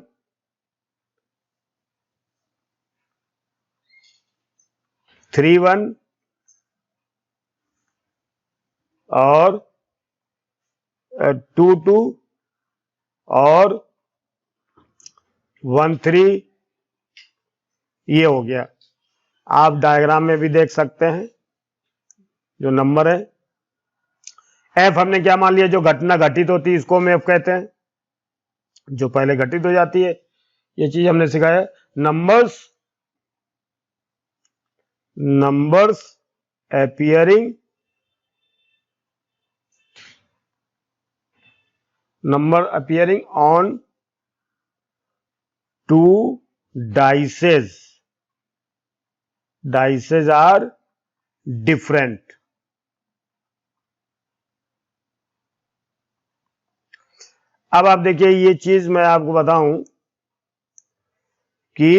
3 1 और 2 2 और 1 3, ये हो गया। आप डायग्राम में भी देख सकते हैं जो नंबर है। एफ हमने क्या मान लिया? जो घटना घटित होती है इसको हम एफ कहते हैं, जो पहले घटित हो जाती है। ये चीज हमने सिखाया। Numbers appearing, number appearing on 2 dices, dices are different. अब आप देखिए, ये चीज मैं आपको बताऊं कि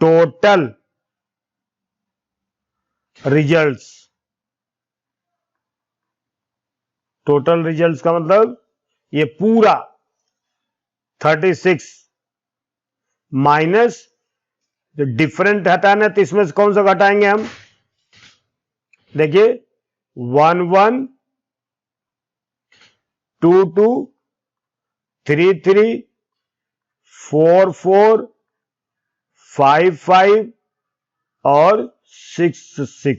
टोटल रिजल्ट्स, टोटल रिजल्ट्स का मतलब ये पूरा 36 माइनस जो डिफरेंट हटाना है, तो इसमें से कौन सा घटाएंगे हम? देखिए 1 1 2 2 3 3 4 4 5 5 और 6 6,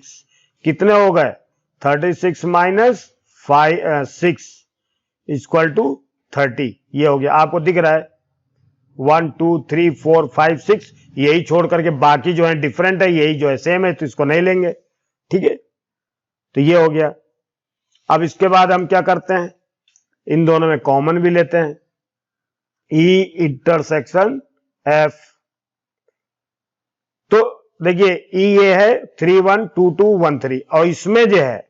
कितने हो गए? 36 माइनस 6 इक्वल टू 30। ये हो गया, आपको दिख रहा है 1 2 3 4 5 6, यही छोड़ करके बाकी जो है डिफरेंट है, यही जो है सेम है, तो इसको नहीं लेंगे, ठीक है। तो ये हो गया। अब इसके बाद हम क्या करते हैं? इन दोनों में कॉमन भी लेते हैं, ई इंटरसेक्शन एफ। तो देखिए ई ये है 3 1 2 2 1 3, और इसमें जो है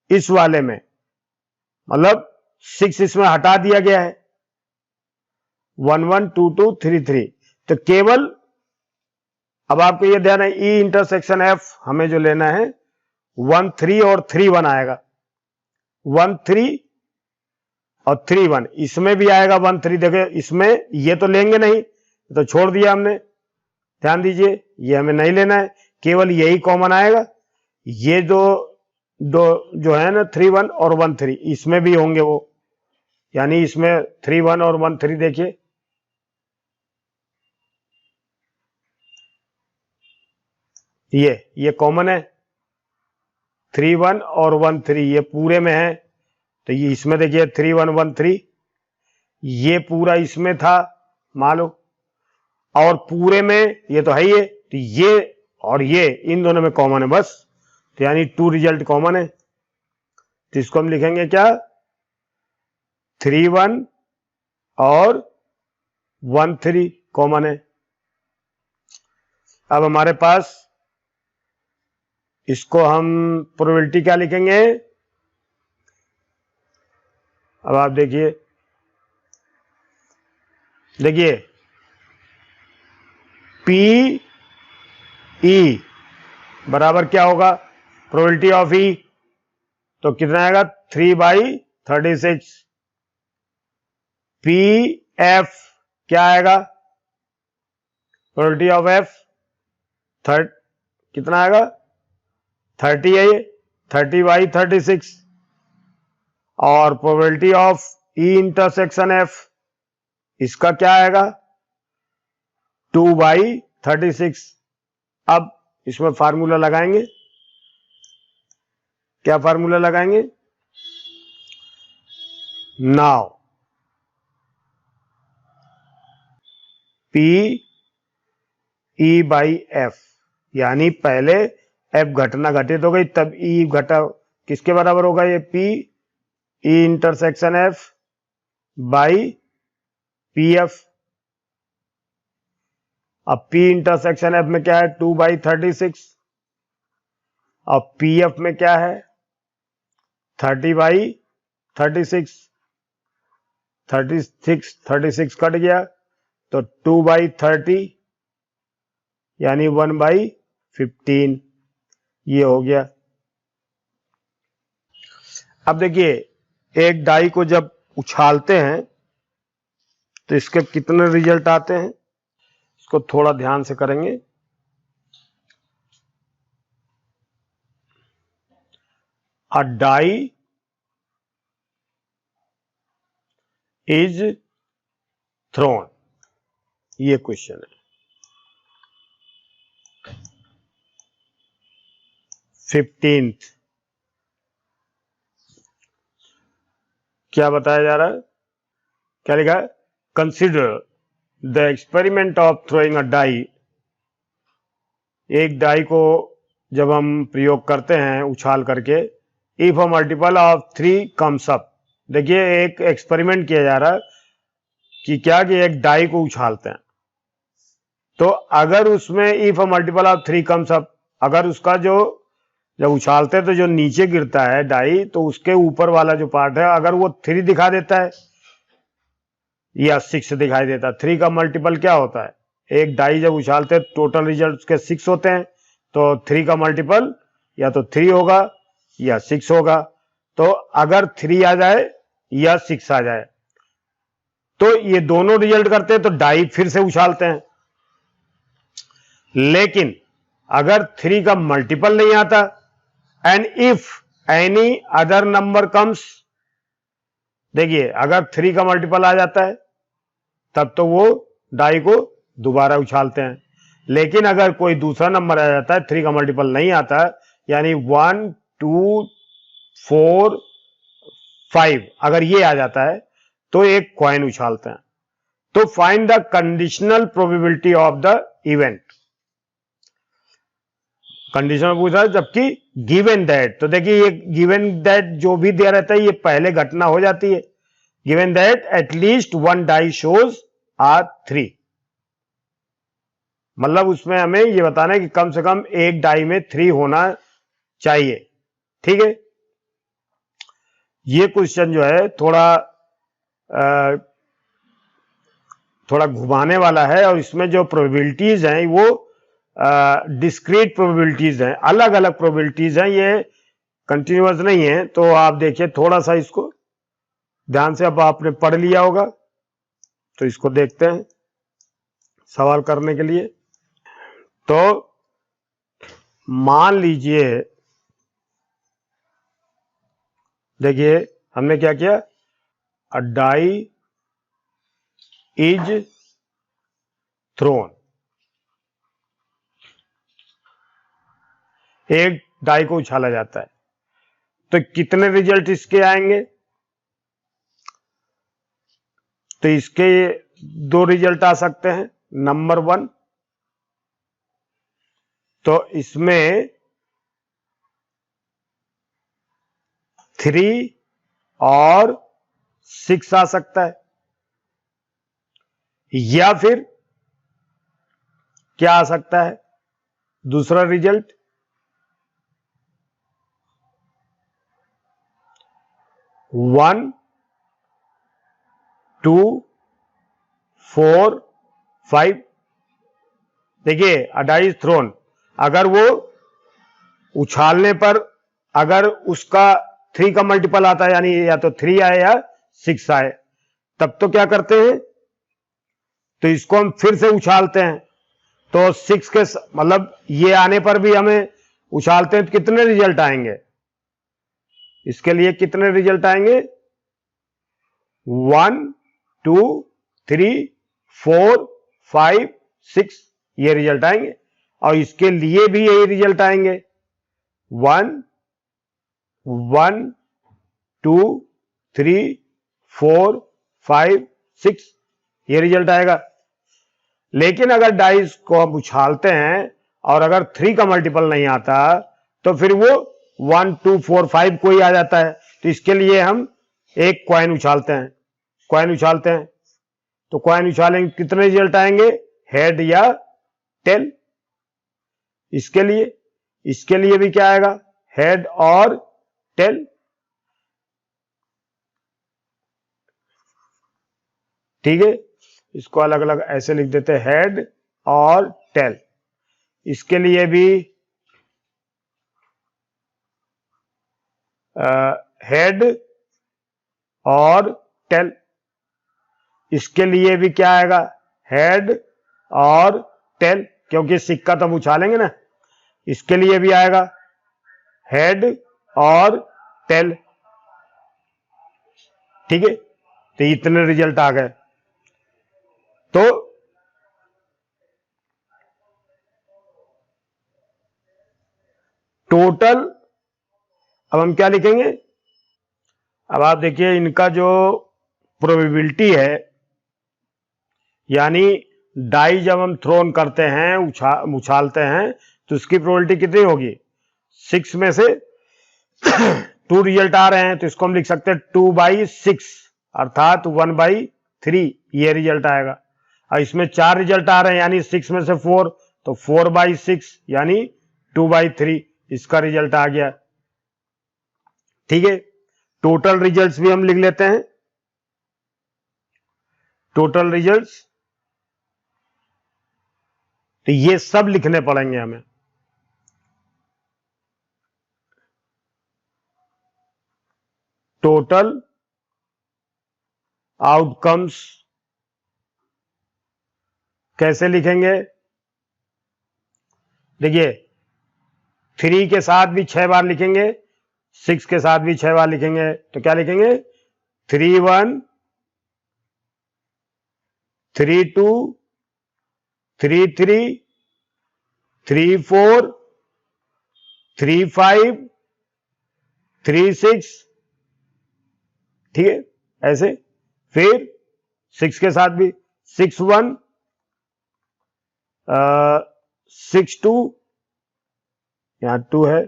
इस वाले में मतलब 6 इसमें हटा दिया गया है, 1 1 2 2 3 3। तो केवल अब आपको ये ध्यान है, ई इंटरसेक्शन एफ हमें जो लेना है 1 3 और 3 1 आएगा, 1 3 और 3 1, इसमें भी आएगा 1 3। देखिए इसमें ये तो लेंगे नहीं, तो छोड़ दिया हमने, ध्यान दीजिए, ये हमें नहीं लेना है, केवल यही कॉमन आएगा। ये दो जो है ना 3 1 और 1 3, इसमें भी होंगे वो, यानी इसमें 3 1 और 1 3, देखिए ये कॉमन है, 3 1 और 1 3 ये पूरे में है। तो ये इसमें देखिए 3 1 1 3, ये पूरा इसमें था मान लो, और पूरे में ये तो है ही है, तो ये और ये इन दोनों में कॉमन है बस, तो यानी 2 रिजल्ट कॉमन है। तो इसको हम लिखेंगे क्या? 3 1 और 1 3 कॉमन है। अब हमारे पास इसको हम प्रोबेबिलिटी क्या लिखेंगे? अब आप देखिए पी ई बराबर क्या होगा? प्रोबेबिलिटी ऑफ ई, तो कितना आएगा? 3/36। पी एफ क्या आएगा? प्रोबेबिलिटी ऑफ एफ कितना आएगा? 30/36। और probability of E intersection F, इसका क्या आएगा? 2/36। अब इसमें फार्मूला लगाएंगे। क्या फार्मूला लगाएंगे? Now P E by F, यानी पहले एफ घटना घटित हो गई तब ई घटा, किसके बराबर होगा ये? P E intersection F by P F. अब पी इंटरसेक्शन एफ में क्या है? 2/36। अब पी एफ में क्या है? 30/36। 36 कट गया तो 2/30 यानी 1/15 ये हो गया। अब देखिए एक डाई को जब उछालते हैं तो इसके कितने रिजल्ट आते हैं, इसको थोड़ा ध्यान से करेंगे। A die is thrown, ये क्वेश्चन है। 15th क्या बताया जा रहा है? क्या लिखा है? Consider the experiment of throwing a die. एक डाई को जब हम प्रयोग करते हैं उछाल करके, if a multiple of 3 comes up. देखिए एक एक्सपेरिमेंट किया जा रहा है कि क्या कि एक डाई को उछालते हैं, तो अगर उसमें if a multiple of 3 comes up, अगर उसका जो जब उछालते हैं तो जो नीचे गिरता है डाई, तो उसके ऊपर वाला जो पार्ट है अगर वो 3 दिखा देता है या 6 दिखाई देता है। 3 का मल्टीपल क्या होता है? एक डाई जब उछालते हैं टोटल रिजल्ट उसके 6 होते हैं, तो 3 का मल्टीपल या तो 3 होगा या 6 होगा। तो अगर 3 आ जाए या 6 आ जाए तो ये दोनों रिजल्ट करते हैं, तो डाई फिर से उछालते हैं। लेकिन अगर 3 का मल्टीपल नहीं आता and if any other number comes, देखिए अगर 3 का मल्टीपल आ जाता है तब तो वो डाई को दोबारा उछालते हैं। लेकिन अगर कोई दूसरा नंबर आ जाता है, 3 का मल्टीपल नहीं आता, यानी 1 2 4 5 अगर ये आ जाता है तो एक कॉइन उछालते हैं। तो find the conditional probability of the event. Condition पूछ रहा है, जबकि गिवन दैट, तो देखिए ये गिवन दैट जो भी दिया रहता है ये पहले घटना हो जाती है। Given that at least 1 die shows are 3, मतलब उसमें हमें ये बताना है कि कम से कम एक डाई में 3 होना चाहिए। ठीक है, ये क्वेश्चन जो है थोड़ा घुमाने वाला है, और इसमें जो प्रोबेबिलिटीज हैं वो डिस्क्रीट प्रोबेबिलिटीज हैं, अलग अलग प्रोबेबिलिटीज हैं, ये कंटिन्यूअस नहीं है। तो आप देखिए थोड़ा सा इसको ध्यान से, अब आपने पढ़ लिया होगा तो इसको देखते हैं सवाल करने के लिए। तो मान लीजिए, देखिए हमने क्या किया, अ डाई इज थ्रोन, एक डाई को उछाला जाता है, तो कितने रिजल्ट इसके आएंगे? तो इसके 2 रिजल्ट आ सकते हैं। नंबर 1, तो इसमें 3 और 6 आ सकता है, या फिर क्या आ सकता है, दूसरा रिजल्ट 1 2 4 5। देखिए अ डाई इज थ्रोन, अगर वो उछालने पर अगर उसका 3 का मल्टीपल आता है, यानी या तो 3 आए या 6 आए, तब तो क्या करते हैं, तो इसको हम फिर से उछालते हैं। तो 6 के मतलब ये आने पर भी हमें उछालते हैं तो कितने रिजल्ट आएंगे, इसके लिए कितने रिजल्ट आएंगे, 1 2 3 4 5 6 ये रिजल्ट आएंगे। और इसके लिए भी यही रिजल्ट आएंगे, 1 1 2 3 4 5 6 ये रिजल्ट आएगा। लेकिन अगर डाइस को हम उछालते हैं और अगर 3 का मल्टीपल नहीं आता तो फिर वो 1 2 4 5 कोई आ जाता है। तो इसके लिए हम एक कॉइन उछालते हैं, कॉइन उछालते हैं तो कॉइन उछालेंगे कितने रिजल्ट आएंगे, हेड या टेल। इसके लिए भी क्या आएगा, हेड और टेल। ठीक है, इसको अलग अलग ऐसे लिख देते हैं, हेड और टेल। इसके लिए भी हेड और टेल। इसके लिए भी क्या आएगा, हेड और टेल, क्योंकि सिक्का तब उछालेंगे ना। इसके लिए भी आएगा हेड और टेल। ठीक है, तो इतने रिजल्ट आ गए। तो टोटल अब हम क्या लिखेंगे, अब आप देखिए इनका जो प्रोबेबिलिटी है, यानी डाई जब हम थ्रोन करते हैं, उछालते हैं, तो उसकी प्रोबेबिलिटी कितनी होगी, 6 में से 2 रिजल्ट आ रहे हैं तो इसको हम लिख सकते हैं 2/6 अर्थात 1/3 ये रिजल्ट आएगा। और इसमें 4 रिजल्ट आ रहे हैं यानी 6 में से 4, तो 4/6 यानी 2/3 इसका रिजल्ट आ गया। ठीक है, टोटल रिजल्ट्स भी हम लिख लेते हैं। टोटल रिजल्ट्स, तो ये सब लिखने पड़ेंगे हमें। टोटल आउटकम्स कैसे लिखेंगे, देखिए 3 के साथ भी 6 बार लिखेंगे, 6 के साथ भी 6 बार लिखेंगे, तो क्या लिखेंगे, 3 1 3 2 3 3 3 4 3 5 3 6। ठीक है, ऐसे। फिर 6 के साथ भी 6 1 6 2, यहां 2 है,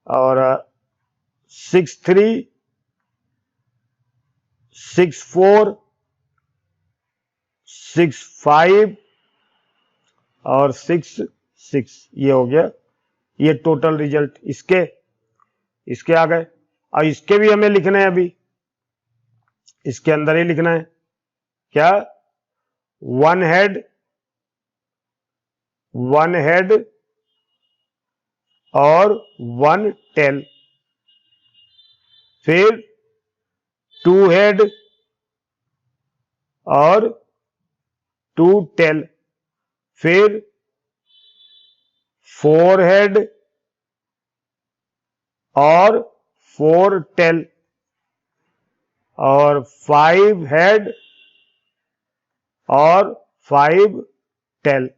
और 6 3 6 4 6 5 और 6 6 ये हो गया, ये टोटल रिजल्ट इसके आ गए। और इसके भी हमें लिखना है, अभी इसके अंदर ही लिखना है, क्या, 1 हेड और 1 टेल, फिर 2 हेड और 2 टेल, फिर 4 हेड और 4 टेल, और 5 हेड और 5 टेल।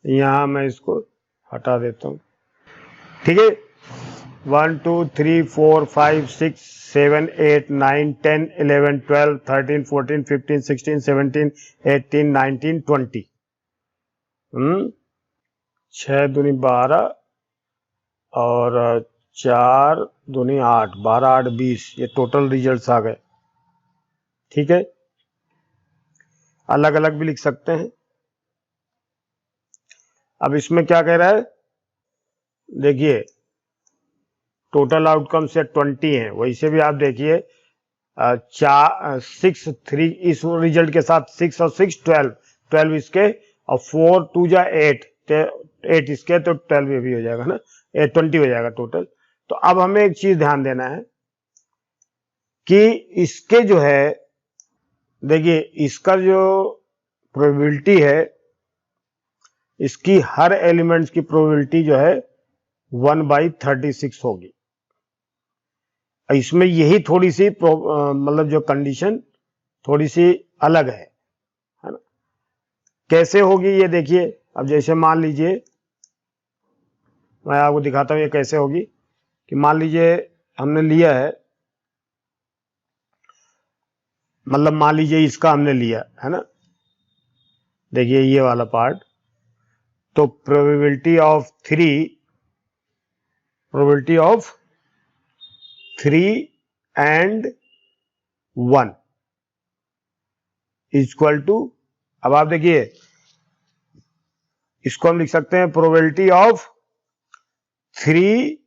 यहां मैं इसको हटा देता हूं। ठीक है, 1 2 3 4 5 6 7 8 9 10 11 12 13 14 15 16 17 18 19 20। 6 दूनी 12 और 4 दूनी 8, 12 8 20 ये टोटल रिजल्ट्स आ गए। ठीक है, अलग अलग भी लिख सकते हैं। अब इसमें क्या कह रहा है, देखिए टोटल आउटकम से 20 है, वैसे भी आप देखिए 6 3 इस रिजल्ट के साथ 6 और 6 12 इसके और 4 2 जा 8 इसके, तो 12 ये भी हो जाएगा ना, 20 हो जाएगा टोटल। तो अब हमें एक चीज ध्यान देना है कि इसके जो है, देखिए इसका जो प्रोबेबिलिटी है, इसकी हर एलिमेंट्स की प्रोबेबिलिटी जो है 1/36 होगी। इसमें यही थोड़ी सी मतलब जो कंडीशन थोड़ी सी अलग है ना। कैसे होगी ये देखिए, अब जैसे मान लीजिए, मैं आपको दिखाता हूं ये कैसे होगी। कि मान लीजिए हमने लिया है, मतलब मान लीजिए इसका हमने लिया है ना, देखिए ये वाला पार्ट, तो probability of 3 and 1 equal to, अब आप देखिए इसको हम लिख सकते हैं probability of 3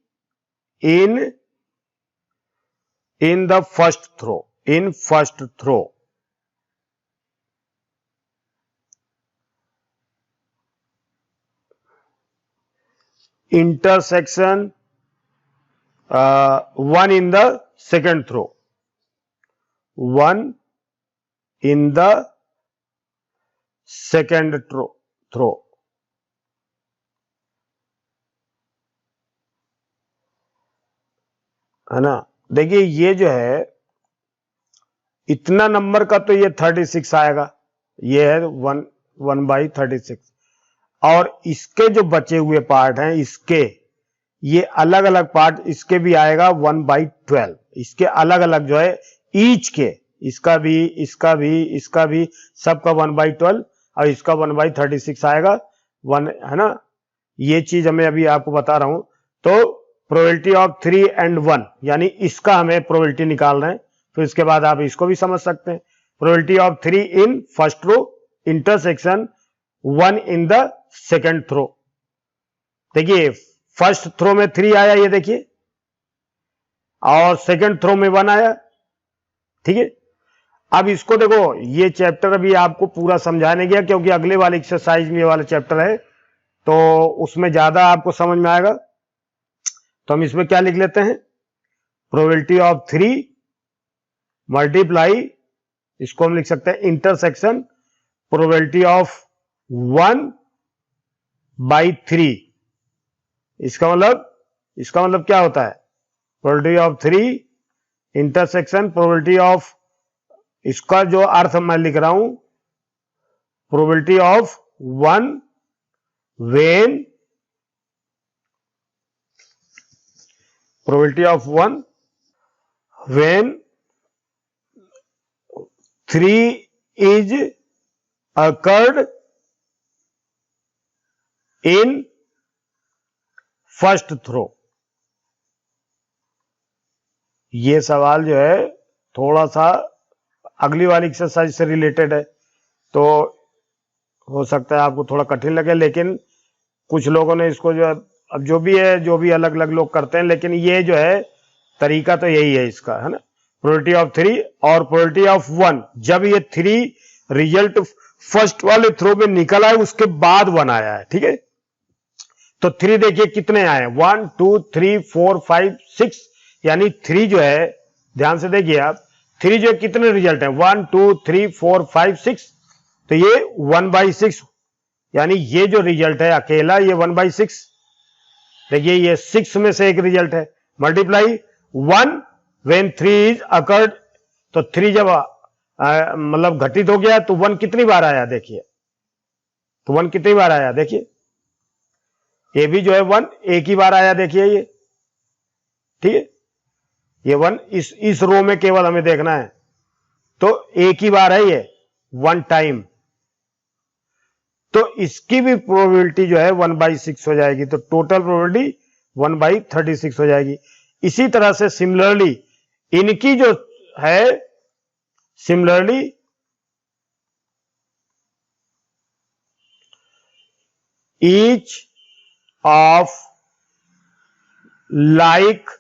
in the first throw, intersection 1 in the second throw, 1 in the second throw, है ना। देखिए ये जो है इतना नंबर का, तो ये 36 आएगा, ये है 1/36। और इसके जो बचे हुए पार्ट हैं, इसके ये अलग अलग पार्ट, इसके भी आएगा 1/12। इसके अलग अलग जो है ईच के, इसका भी सबका 1/12 और इसका 1/36 आएगा 1, है ना। ये चीज हमें अभी आपको बता रहा हूं। तो प्रोबेबिलिटी ऑफ 3 and 1, यानी इसका हमें प्रोबेबिलिटी निकालना है। तो इसके बाद आप इसको भी समझ सकते हैं, probability of 3 in first throw, intersection 1 in the second throw. देखिए फर्स्ट थ्रो में 3 आया, ये देखिए, और सेकेंड थ्रो में 1 आया, ठीक है। अब इसको देखो, ये चैप्टर अभी आपको पूरा समझाने गया, क्योंकि अगले वाले एक्सरसाइज में ये वाला चैप्टर है, तो उसमें ज्यादा आपको समझ में आएगा। तो हम इसमें क्या लिख लेते हैं, प्रोबेबिलिटी ऑफ 3 मल्टीप्लाई, इसको हम लिख सकते हैं इंटरसेक्शन प्रोबेबिलिटी ऑफ 1/3। इसका मतलब क्या होता है, probability of 3 intersection probability of, इसका जो अर्थ मैं लिख रहा हूं, probability of 1 when, probability of 1 when 3 is occurred in first throw. ये सवाल जो है थोड़ा सा अगली वाली एक्सरसाइज से रिलेटेड है, तो हो सकता है आपको थोड़ा कठिन लगे, लेकिन कुछ लोगों ने इसको जो, अब जो भी अलग अलग लोग करते हैं, लेकिन ये जो है तरीका तो यही है इसका, है ना। प्रोबेबिलिटी ऑफ 3 और प्रोबेबिलिटी ऑफ 1, जब ये 3 रिजल्ट फर्स्ट वाले थ्रो में निकल आए, उसके बाद 1 आया है, ठीक है। तो 3 देखिए कितने आए, 1 2 3 4 5 6, यानी 3 जो है, ध्यान से देखिए आप, 3 जो कितने रिजल्ट है, 1 2 3 4 5 6, तो ये 1/6, यानी ये जो रिजल्ट है अकेला, ये 1/6। देखिए ये 6 में से एक रिजल्ट है, मल्टीप्लाई 1 when 3 is occurred, तो 3 जब मतलब घटित हो गया, तो 1 कितनी बार आया, देखिए, तो 1 कितनी बार आया, देखिए ये भी जो है 1 एक ही बार आया, देखिए ये, ठीक है। ये 1 इस रो में केवल हमें देखना है, तो एक ही बार है ये, 1 टाइम, तो इसकी भी प्रोबेबिलिटी जो है 1/6 हो जाएगी, तो टोटल प्रोबेबिलिटी 1/36 हो जाएगी। इसी तरह से सिमिलरली इनकी जो है, similarly each of like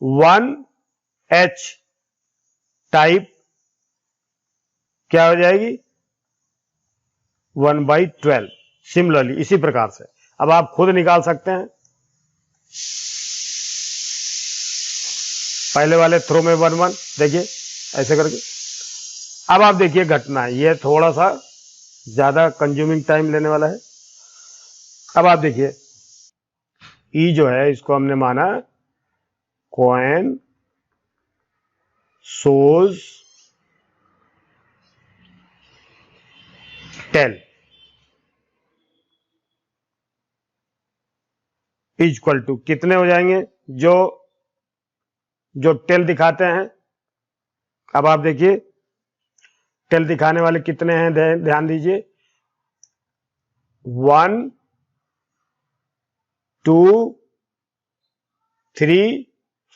1H type क्या हो जाएगी 1/12। सिमिलरली इसी प्रकार से अब आप खुद निकाल सकते हैं। पहले वाले थ्रो में 1 1 देखिए ऐसे करके। अब आप देखिए घटना, ये थोड़ा सा ज्यादा कंज्यूमिंग टाइम लेने वाला है। अब आप देखिए ई जो है इसको हमने माना coin shows tail equal to कितने हो जाएंगे जो जो टेल दिखाते हैं। अब आप देखिए टेल दिखाने वाले कितने हैं, ध्यान दीजिए 1 2 3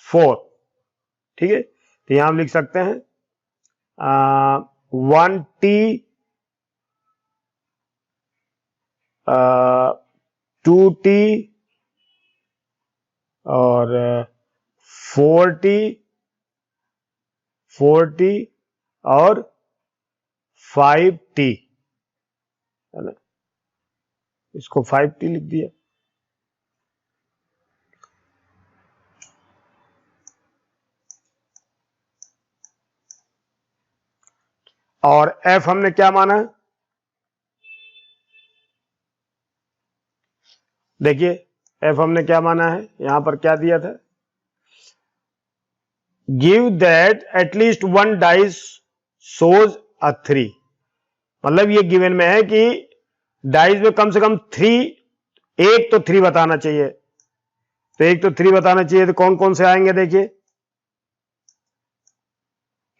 4। ठीक है, तो यहां हम लिख सकते हैं 1T 2T और 4T और 5T है ना, इसको 5T लिख दिया। और F हमने क्या माना है, देखिए F हमने क्या माना है, यहां पर क्या दिया था, गिव दैट एटलीस्ट 1 डाइस सोज अ 3। मतलब ये गिवन में है कि डाइस में कम से कम 3, एक तो 3 बताना चाहिए। तो एक तो 3 बताना चाहिए, तो कौन कौन से आएंगे देखिए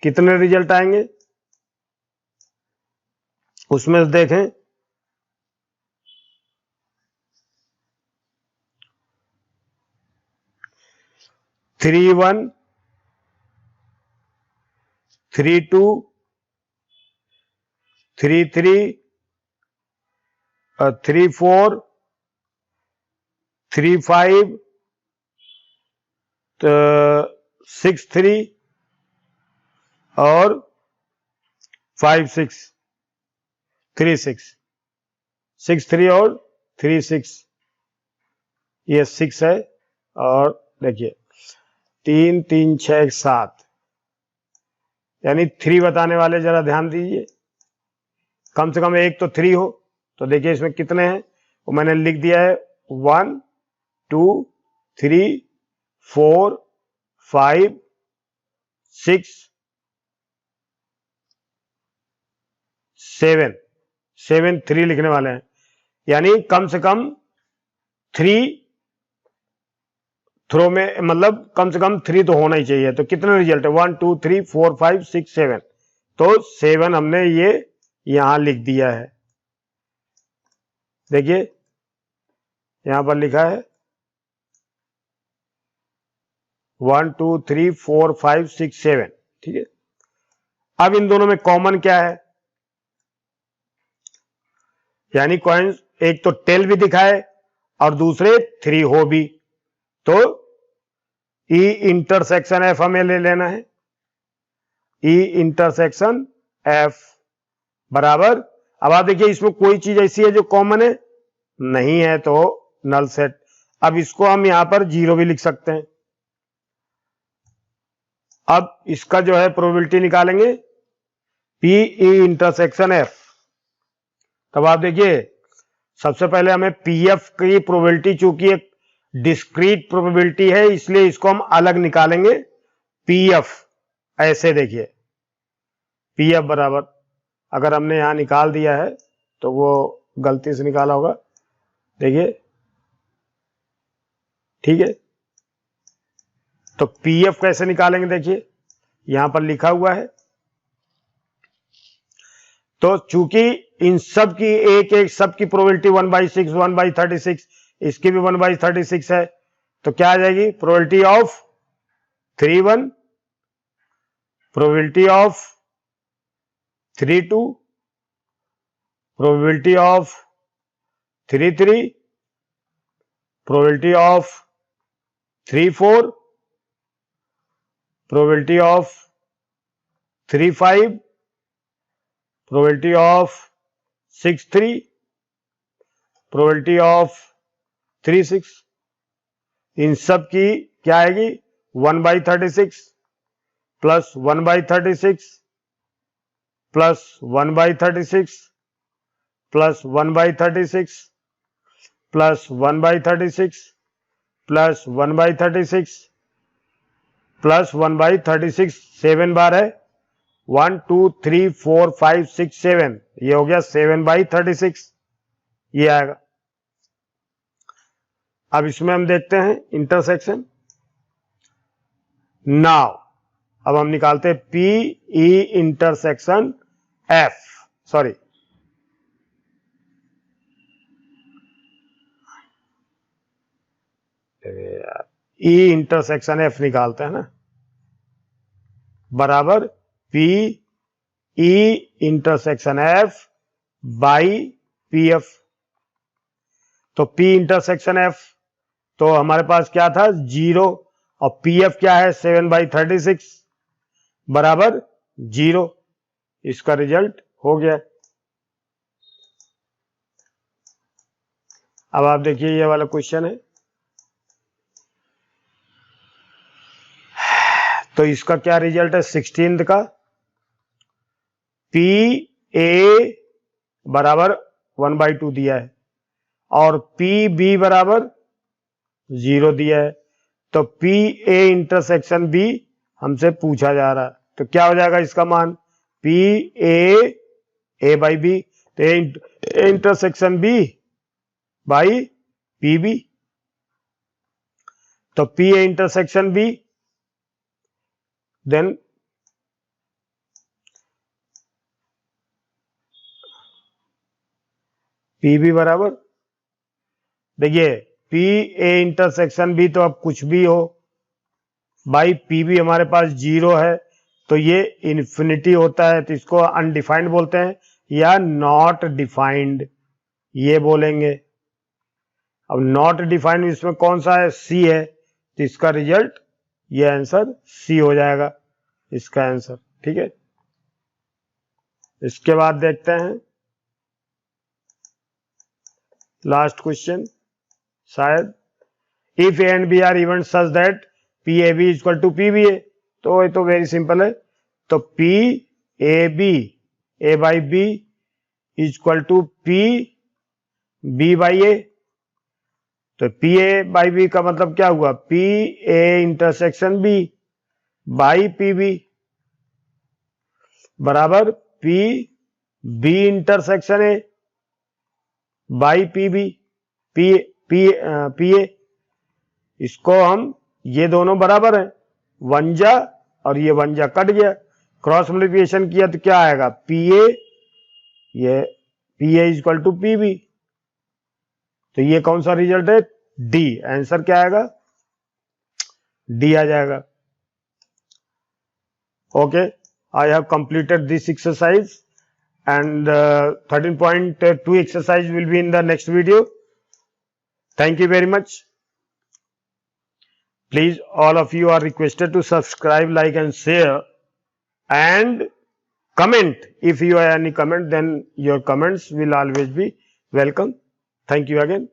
कितने रिजल्ट आएंगे उसमें से देखें। 3 1 3 2 3 3 3 4 3 5 6 3 और 5 6 3 6 6 3 और 3 6, ये 6 है। और देखिए 3 3 6 7, यानी 3 बताने वाले जरा ध्यान दीजिए, कम से कम एक तो 3 हो। तो देखिए इसमें कितने हैं, वो मैंने लिख दिया है 1 2 3 4 5 6 7 7 3 लिखने वाले हैं, यानी कम से कम 3 थ्रो में, मतलब कम से कम 3 तो होना ही चाहिए। तो कितने रिजल्ट है 1 2 3 4 5 6 7, तो 7 हमने ये यहां लिख दिया है। देखिए यहां पर लिखा है 1 2 3 4 5 6 7। ठीक है, अब इन दोनों में कॉमन क्या है, यानी कॉइन्स एक तो टेल भी दिखाए और दूसरे 3 हो भी, तो ई इंटरसेक्शन एफ हमें ले लेना है। ई इंटरसेक्शन एफ बराबर, अब आप देखिए इसमें कोई चीज ऐसी है जो कॉमन है नहीं है, तो नल सेट। अब इसको हम यहां पर 0 भी लिख सकते हैं। अब इसका जो है प्रोबेबिलिटी निकालेंगे पी ई इंटरसेक्शन एफ। तब आप देखिए सबसे पहले हमें पीएफ की प्रोबेबिलिटी, चूंकि एक डिस्क्रीट प्रोबेबिलिटी है इसलिए इसको हम अलग निकालेंगे। पीएफ ऐसे देखिए पीएफ बराबर, अगर हमने यहां निकाल दिया है तो वो गलती से निकाला होगा, देखिए ठीक है। तो पीएफ कैसे निकालेंगे, देखिए यहां पर लिखा हुआ है। तो चूंकि इन सब की एक एक सब की प्रोबेबिलिटी 1/6 1/36, इसकी भी 1/36 है, तो क्या आ जाएगी probability of 3 1, probability of 3 2, probability of 3 3, probability of 3 4, probability of 3 5, probability of 6 3, probability of 3 6। इन सब की क्या आएगी 1/36 plus 1/36 plus 1/36 plus 1/36 plus 1/36 plus 1/36 plus 1/36 7 बार है 1 2 3 4 5 6 7, ये हो गया 7/36, ये आएगा। अब इसमें हम देखते हैं इंटरसेक्शन। नाउ अब हम निकालते हैं P E intersection F, sorry ई इंटरसेक्शन एफ निकालते हैं ना, बराबर P E intersection F by P F. तो पी इंटरसेक्शन एफ तो हमारे पास क्या था 0 और पी एफ क्या है 7/36 बराबर 0। इसका रिजल्ट हो गया। अब आप देखिए ये वाला क्वेश्चन है, तो इसका क्या रिजल्ट है 16 का, पी ए बराबर 1/2 दिया है और पी बी बराबर 0 दिया है। तो पी ए इंटरसेक्शन बी हमसे पूछा जा रहा है, तो क्या हो जाएगा इसका मान पी ए बाई बी, तो A intersection B by P B. तो P A intersection B then P B बराबर, देखिए पी ए इंटरसेक्शन बी तो अब कुछ भी हो बाई पी बी हमारे पास 0 है, तो ये इन्फिनिटी होता है, तो इसको अनडिफाइंड बोलते हैं या नॉट डिफाइंड ये बोलेंगे। अब नॉट डिफाइंड इसमें कौन सा है सी है, तो इसका रिजल्ट ये आंसर सी हो जाएगा इसका आंसर, ठीक है। इसके बाद देखते हैं लास्ट क्वेश्चन शायद, if A and B are event such that P A B equal to P B A, तो ये तो वेरी सिंपल है, तो P A B A by B equal to P B by A. तो P A by B का मतलब क्या हुआ P A intersection B by P B बराबर P B intersection A by P B P A. इसको हम ये दोनों बराबर हैं, 1 जा और ये 1 जा कट गया, क्रॉस मल्टीप्लिकेशन किया तो क्या आएगा पी ए, ये P A equal to P B. तो ये कौन सा रिजल्ट है डी, आंसर क्या आएगा डी आ जाएगा। Okay, I have completed this exercise and 13.2 exercise will be in the next video. Thank you very much. Please, all of you are requested to subscribe, like and share and comment. If you have any comment, then your comments will always be welcome. Thank you again.